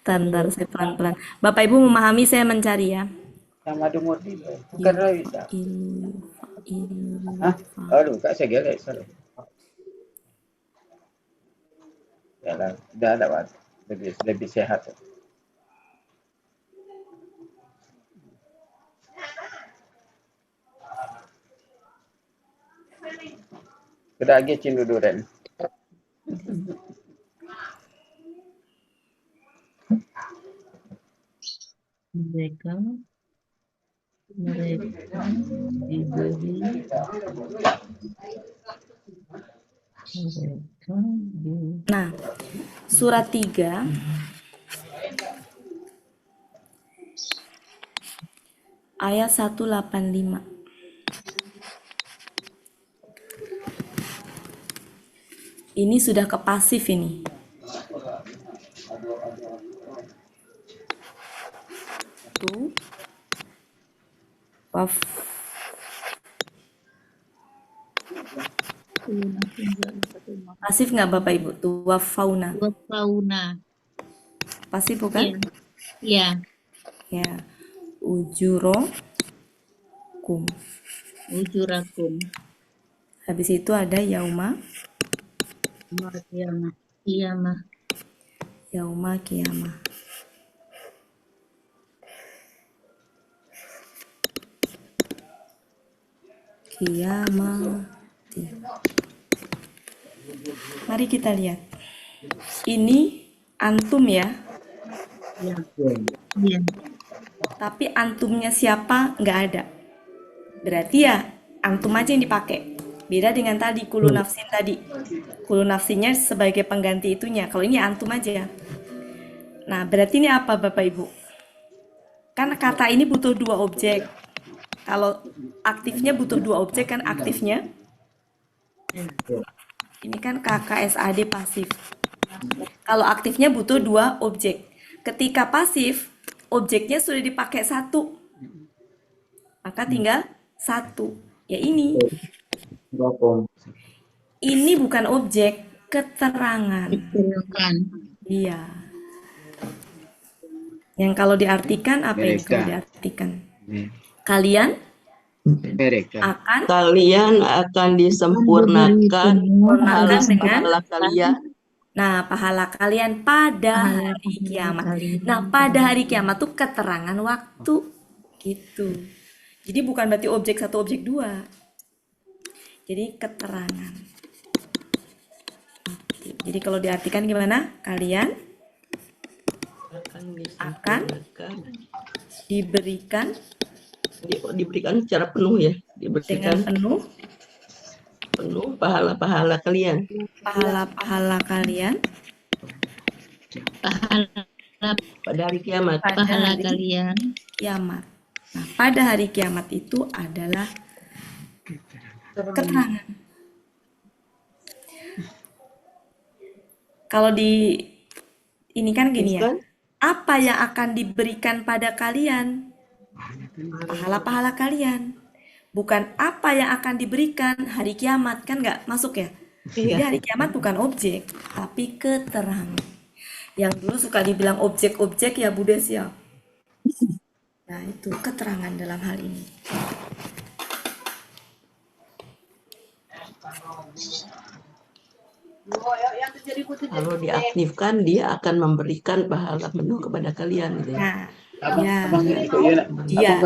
Bentar, saya pelan-pelan. Bapak Ibu memahami saya mencari ya? Yang madu murni bukan bisa. Yufa'ilu. Hah? Aduh, kak saya gelek salah. Ya lah, dah dapat lebih sehat. Kita lagi cindu duren. Mereka diberi Nah, surat 3 ayat 185. Ini sudah ke pasif ini. Tuh. Waf. Pasif nggak Bapak Ibu? Tuh wafauna. Wafauna. Pasif bukan? Iya. Ya. Ujurakum. Ujurakum. Habis itu ada yauma. Qiyamah. Qiyamah. Yauma qiyamah. Qiyamah. Mari kita lihat. Ini antum ya. Iya. Tapi antumnya siapa nggak ada. Berarti ya antum aja yang dipakai. Beda dengan tadi kulu nafsin tadi. Kulu nafsinya sebagai pengganti itunya. Kalau ini antum aja. Nah, berarti ini apa Bapak Ibu? Kan kata ini butuh 2 objek. Kalau aktifnya butuh 2 objek kan aktifnya. Ini kan KKSAD pasif. Kalau aktifnya butuh 2 objek. Ketika pasif, objeknya sudah dipakai 1. Maka tinggal 1. Ya ini. Ini bukan objek, keterangan. Iya. Yang kalau diartikan apa ini kalau diartikan? Kalian akan disempurnakan pahala kalian. Nah, pahala kalian pada hari kiamat. Nah, pada hari kiamat tuh keterangan waktu gitu. Jadi bukan berarti objek 1, objek 2. Jadi keterangan. Jadi kalau diartikan gimana? Kalian akan diberikan secara penuh ya, diberikan dengan penuh pahala-pahala kalian. Pahala-pahala kalian pada hari kiamat. Pahala kalian kiamat. Nah, pada hari kiamat itu adalah keterangan. Kalau di ini kan gini ya. Apa yang akan diberikan pada kalian? Pahala-pahala kalian. Bukan apa yang akan diberikan hari kiamat, kan nggak masuk ya? Jadi hari kiamat bukan objek, tapi keterangan. Yang dulu suka dibilang objek-objek ya Bu Des ya. Nah itu keterangan dalam hal ini. Kalau diaktifkan dia akan memberikan pahala penuh kepada kalian gitu ya. Nah, dia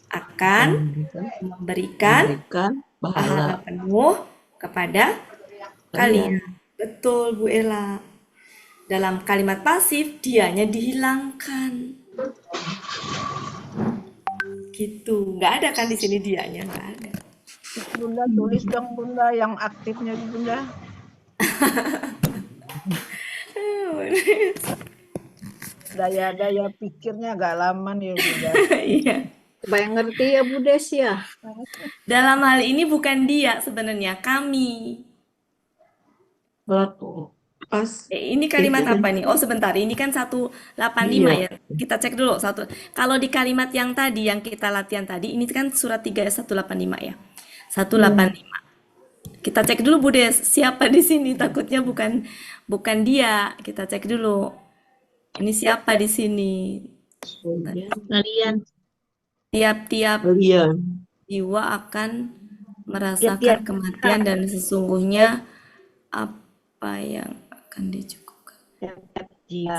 akan memberikan pahala penuh kepada kalian. Betul Bu Ella. Dalam kalimat pasif dianya dihilangkan. Gitu. Nggak ada kan di sini dianya, nggak ada. Bunda tulis dong Bunda yang aktifnya Bunda. Daya pikirnya agak lama nih Bunda. Iya. Supaya ngerti ya Bu Des ya. Dalam hal ini bukan dia sebenarnya, kami. Pas. Ini kalimat apa nih? Oh sebentar, ini kan 185 ya. Kita cek dulu satu. Kalau di kalimat yang tadi, yang kita latihan tadi, ini kan surat 3 ayat 185 ya. 185. Kita cek dulu Bu Des, siapa di sini? Takutnya bukan dia. Kita cek dulu. Ini siapa di sini? Kalian Tiap-tiap Kalian. jiwa akan merasakan kematian dan sesungguhnya apa yang akan dicukupkan.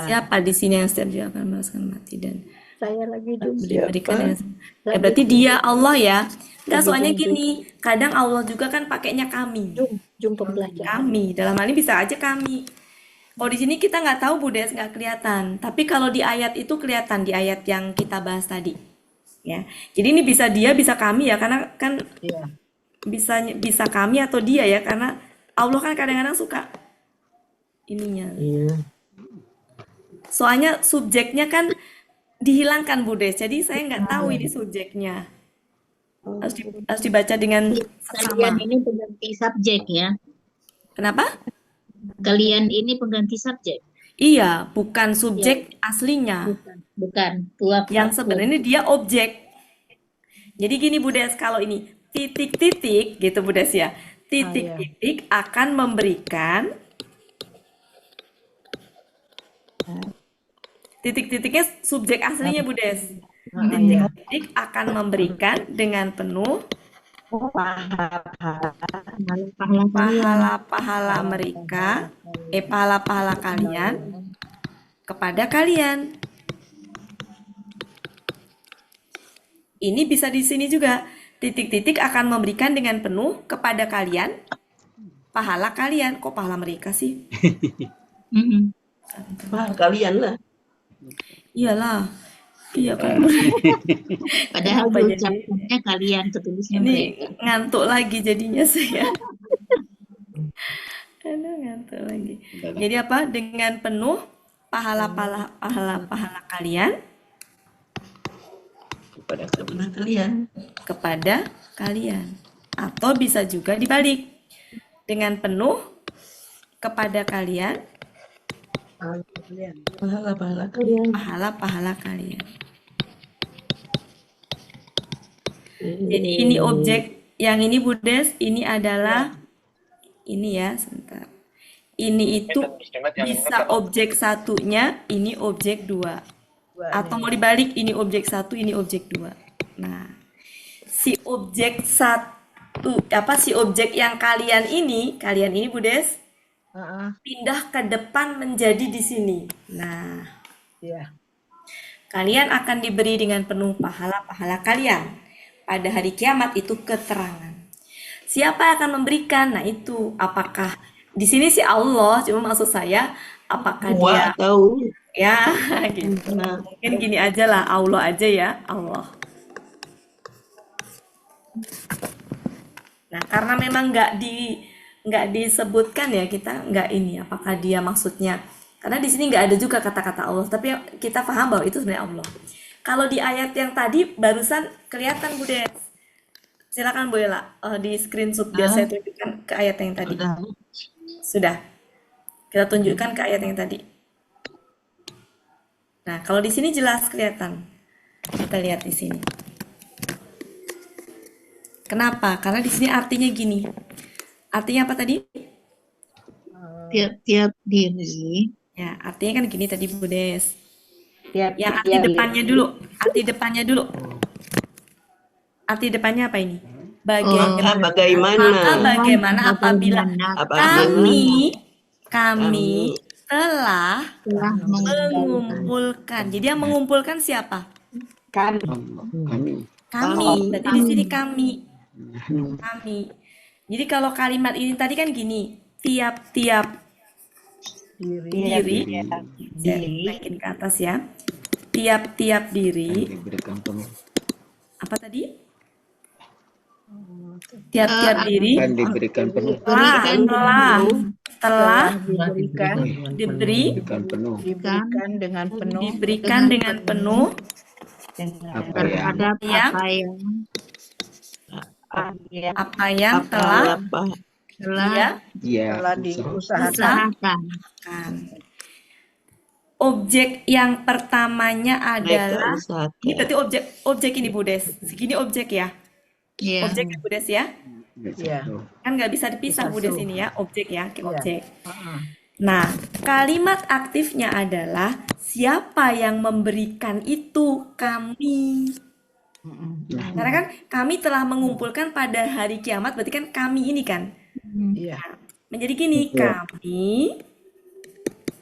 Siapa di sini yang setiap jiwa akan merasakan mati dan Saya lagi diberikan dengan berarti dia Allah ya. Enggak, soalnya gini, kadang Allah juga kan pakainya kami. Jum pembelajaran. Kami, dalam hal ini bisa aja kami. Kalau di sini kita nggak tahu Bu Des, nggak kelihatan. Tapi kalau di ayat itu kelihatan, di ayat yang kita bahas tadi. Ya. Jadi ini bisa dia, bisa kami ya, karena kan bisa kami atau dia ya, karena Allah kan kadang-kadang suka ininya. Soalnya subjeknya kan dihilangkan Bu Des, jadi saya nggak tahu ini subjeknya. Harus dibaca dengan kalian seksama. ini pengganti subjek ya. Kenapa? Kalian ini pengganti subjek. Iya, bukan subjek aslinya. Bukan. Tua Yang sebenarnya dia objek. Jadi gini Bu Des, kalau ini titik-titik gitu Bu Des ya. Titik-titik akan memberikan titik-titiknya subjek aslinya Bu Des. Titik-titik akan memberikan dengan penuh pahala-pahala mereka, pahala-pahala kalian kepada kalian. Ini bisa di sini juga. Titik-titik akan memberikan dengan penuh kepada kalian pahala kalian. Kok pahala mereka sih? Pahala kalian lah. Iyalah. Iya kan. Padahal Kenapa jadi? ucapannya kalian, ketulisnya Ini mereka. ngantuk lagi jadinya saya. Aduh, ngantuk lagi. Jadi apa? Dengan penuh pahala-pahala kalian kepada kalian. Atau bisa juga dibalik. Dengan penuh kepada kalian pahala-pahala kalian. pahala-pahala kalian. Jadi ini objek yang ini Bu Des, ini adalah ini ya, sebentar. Ini itu bisa objek satunya, ini objek dua. Atau mau dibalik, ini objek satu, ini objek dua. Nah, si objek satu, si objek yang kalian ini Bu Des, pindah ke depan menjadi di sini. Nah, kalian akan diberi dengan penuh pahala-pahala kalian. Pada hari kiamat itu keterangan. Siapa yang akan memberikan? Nah itu, apakah di sini sih Allah, cuma maksud saya, apakah dia tahu ya gitu. Nah, mungkin gini aja lah, Allah aja ya, Allah. Nah, karena memang nggak disebutkan ya, kita nggak ini, apakah dia maksudnya, karena di sini nggak ada juga kata-kata Allah, tapi kita paham bahwa itu sebenarnya Allah. Kalau di ayat yang tadi barusan kelihatan Bu Des. Silakan Bu Ella, di screenshot biar saya tunjukkan ke ayat yang tadi. Sudah. Kita tunjukkan ke ayat yang tadi. Nah, kalau di sini jelas kelihatan. Kita lihat di sini. Kenapa? Karena di sini artinya gini. Artinya apa tadi? Tiap-tiap diri. Ya, artinya kan gini tadi Bu Des. Yang arti tiap depannya dulu. Arti depannya dulu. Arti depannya apa ini? Bagaimana? Maka bagaimana apabila kami telah mengumpulkan. Jadi yang mengumpulkan siapa? Kami. Berarti di sini kami. Jadi kalau kalimat ini tadi kan gini, tiap-tiap diri, naikin ke atas ya. tiap-tiap diri. Diberikan penuh. Apa tadi? Tiap-tiap diri Akan diberikan penuh. telah diberikan Diberikan penuh. diberikan dengan penuh Apa yang terhadap yang apa yang telah dia telah diusahakan. usahakan. Objek yang pertamanya adalah ini berarti objek ini Bu Des. Segini objek ya. Iya. Objek ya Bu Des ya. Iya. Kan nggak bisa dipisah Bu Des ini ya, objek ya, kayak Iya. objek. Nah, kalimat aktifnya adalah siapa yang memberikan itu? Kami. Karena kan kami telah mengumpulkan pada hari kiamat, berarti kan kami ini kan. Iya. Menjadi gini, kami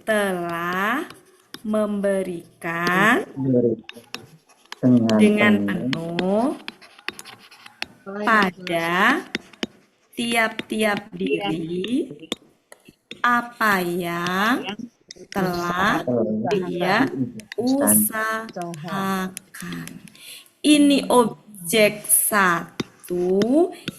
telah memberikan dengan penuh pada tiap-tiap diri apa yang telah dia usahakan. Ini objek 1,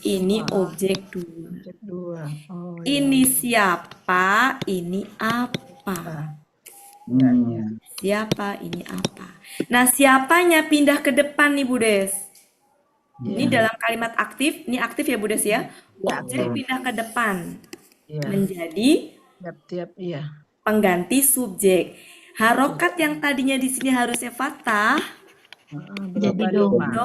ini objek 2. Ini siapa, ini apa. Siapa, ini apa. Nah, siapanya pindah ke depan nih Bu Des. Ini dalam kalimat aktif, ini aktif ya Bu Des ya. Objek pindah ke depan. Menjadi Tiap-tiap iya. pengganti subjek. Harokat yang tadinya di sini harusnya fathah Jadi doma.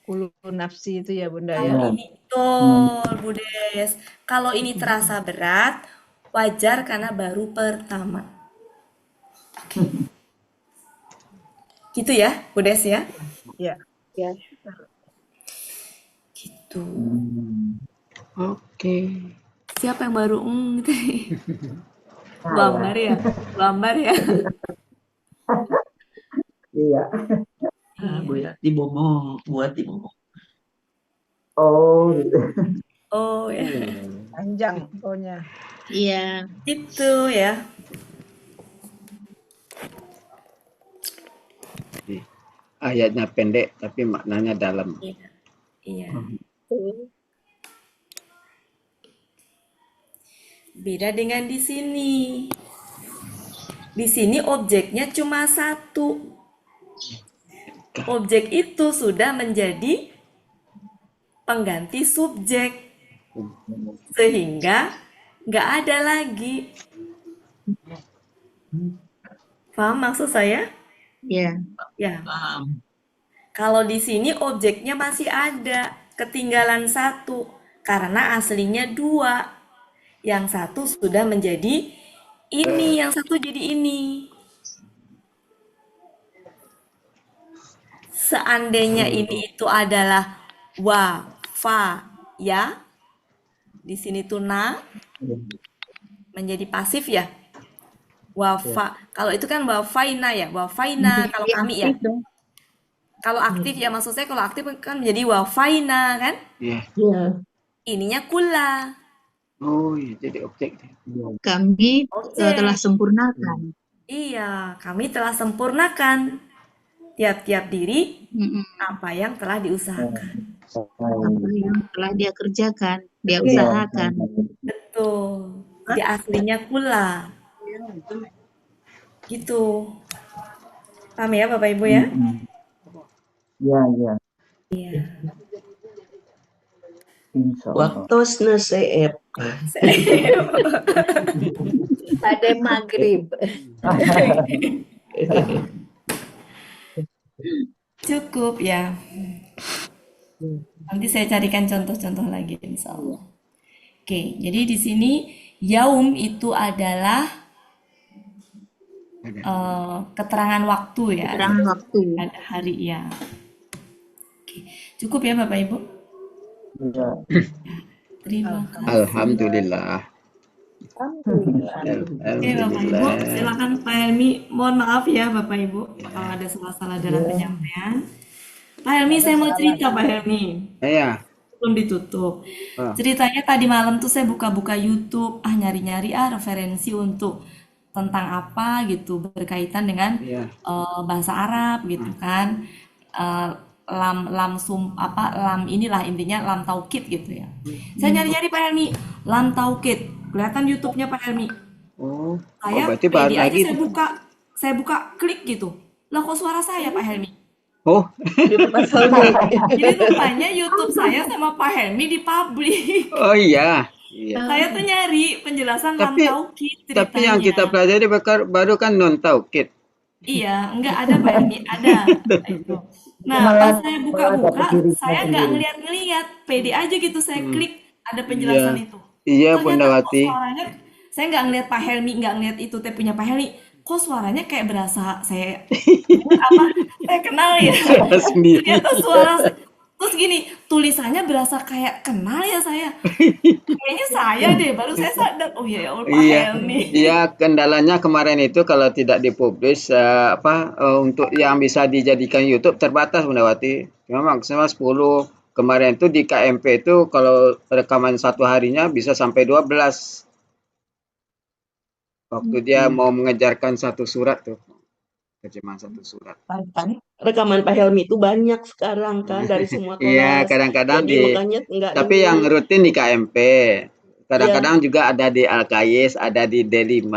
Kulu nafsi itu ya Bunda ya. Kalau ini betul Bu Des. Kalau ini terasa berat, wajar karena baru pertama. Gitu ya Bu Des ya. Iya. Gitu. Oke. Siapa yang baru gitu? Bu Ambar ya? Bu Ambar ya? Iya. Bu Yati bomo, buat bomo. Oh, gitu. Oh ya. Panjang pokoknya. Iya. Itu ya. Ayatnya pendek tapi maknanya dalam. Iya. Beda dengan di sini. Di sini objeknya cuma satu. Objek itu sudah menjadi pengganti subjek. Sehingga nggak ada lagi. Paham maksud saya? Iya. Ya. Paham. Kalau di sini objeknya masih ada, ketinggalan satu, karena aslinya dua. Yang satu sudah menjadi ini, yang satu jadi ini. Seandainya ini itu adalah wa, fa, ya, di sini tuh na, menjadi pasif ya. Wa, fa. Kalau itu kan wa, faina ya, wa, faina, kalau kami ya. Kalau aktif ya, maksud saya kalau aktif kan menjadi wa, faina kan. Iya. Ininya kula. Oh, iya, jadi objek. Kami Objek. telah sempurnakan. Iya, kami telah sempurnakan tiap-tiap diri apa yang telah diusahakan. Apa yang telah dia kerjakan, dia usahakan. Betul. Di aslinya kula. Gitu. Paham ya Bapak Ibu ya? Iya, iya. Iya. Insya Allah. Waktosna seep. Pada maghrib. Cukup ya. Nanti saya carikan contoh-contoh lagi insya Allah. Oke, jadi di sini yaum itu adalah keterangan waktu ya. Keterangan waktu. Ada hari ya. Oke, cukup ya Bapak Ibu. Iya. Terima kasih. Alhamdulillah. Oke Bapak Ibu, silakan Pak Helmi. Mohon maaf ya Bapak Ibu kalau ada salah-salah dalam penyampaian. Pak Helmi, saya mau cerita Pak Helmi. Iya. Belum ditutup. Ceritanya tadi malam tuh saya buka-buka YouTube, nyari-nyari referensi untuk tentang apa gitu berkaitan dengan Iya. bahasa Arab gitu kan. Lam inilah intinya lam taukid gitu ya. Saya nyari-nyari Pak Helmi, lam taukid. Kelihatan YouTube-nya Pak Helmi. Oh, Saya berarti baru pede aja lagi. saya buka klik gitu. Lah kok suara saya Pak Helmi? Oh, YouTube Pak Helmi. Jadi rupanya YouTube saya sama Pak Helmi dipublik. oh iya. Iya. Saya tuh nyari penjelasan lam Tapi taukid tapi yang kita ceritanya. pelajari baru kan non taukid. Iya, enggak ada Pak Helmi, ada. Itu. Nah, pas saya buka-buka, saya nggak ngeliat-ngeliat, pede aja gitu saya Hmm. klik ada Iya. penjelasan itu. Iya, Bunda Ternyata kok Wati. suaranya, saya nggak ngeliat Pak Helmi, nggak ngeliat itu teh punya Pak Helmi. Kok suaranya kayak berasa saya apa? Saya kenal ya. Suara sendiri. Ternyata suara terus gini, tulisannya berasa kayak kenal ya saya. Kayaknya saya deh, baru saya sadar. Oh iya ya Allah Pak Iya, Helmi. iya kendalanya kemarin itu kalau tidak dipublish untuk yang bisa dijadikan YouTube terbatas Bunda Wati. Cuma maksimal 10. Kemarin itu di KMP itu kalau rekaman satu harinya bisa sampai 12. Waktu dia mau mengejarkan satu surat tuh. Terjemahan satu surat. Rekaman Pak Helmi itu banyak sekarang kan dari semua Iya, kelas. kadang-kadang Jadi makanya nggak tapi yang nemu. rutin di KMP. Iya. Kadang-kadang juga ada di Al-Kais, ada di D5.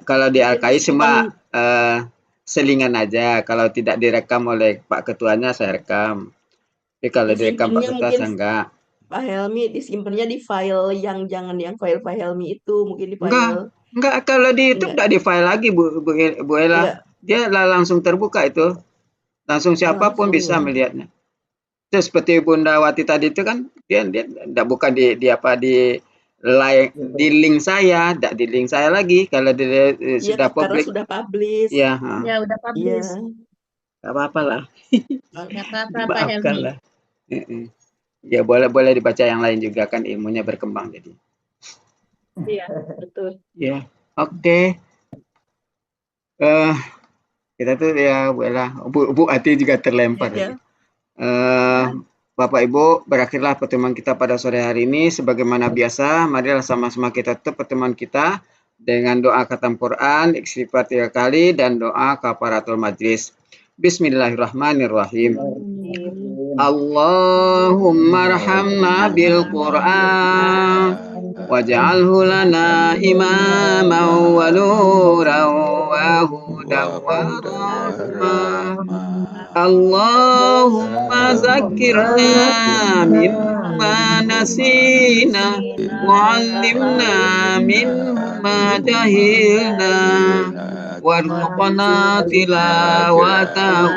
Kalau di Mungkin Al-Kais disimpan. cuma selingan aja. Kalau tidak direkam oleh Pak Ketuanya, saya rekam. Tapi kalau direkam Pak Disimpannya Ketua, mungkin saya enggak. Pak Helmi disimpannya di file yang jangan yang file Pak Helmi itu, mungkin di file Enggak. Kalau di YouTube enggak enggak di file lagi, Bu Ella. enggak Dia langsung terbuka itu. Langsung siapapun langsung bisa ya. melihatnya. Itu seperti Bunda Wati tadi itu kan dia enggak bukan di link saya, enggak di link saya lagi kalau dia Iya sudah kan karena publik. sudah publish. Ya, Ya udah Iya. publish. enggak apa-apa lah. Nggak apa-apa Pak Dimaafkan Helmi. lah. Heeh. Ya boleh dibaca yang lain juga kan ilmunya berkembang jadi. Iya, betul. Ya, oke. Kita tuh ya Bu Ella, Bu Ati juga terlempar Iya. tadi. Bapak Ibu, berakhirlah pertemuan kita pada sore hari ini. Sebagaimana biasa, marilah sama-sama kita tutup pertemuan kita dengan doa khatam Quran, istighfar 3 kali, dan doa kafaratul majlis. Bismillahirrahmanirrahim. Allahumma arhamna bil Qur'an waj'alhu lana imaman wa nuran wa hudan wa rahmah. Allahumma zakkirna mimma nasina wa 'allimna mimma jahilna warzuqna tilawatahu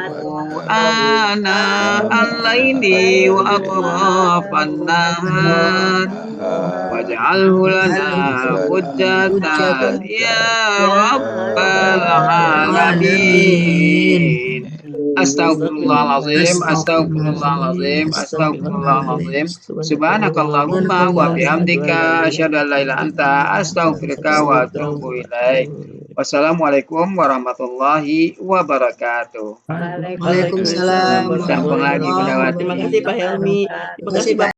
ana al-laili wa atrafan nahar waj'alhu lana hujjatan ya rabbal alamin. Astaghfirullahalazim, astaghfirullahalazim, astaghfirullahalazim. Subhanakallahumma wa bihamdika asyhadu an la ilaha anta astaghfiruka wa atubu ilaik. Wassalamualaikum warahmatullahi wabarakatuh. Waalaikumsalam Sambung lagi Bunda warahmatullahi wabarakatuh. Wati. Terima kasih Pak Helmi. Terima kasih Pak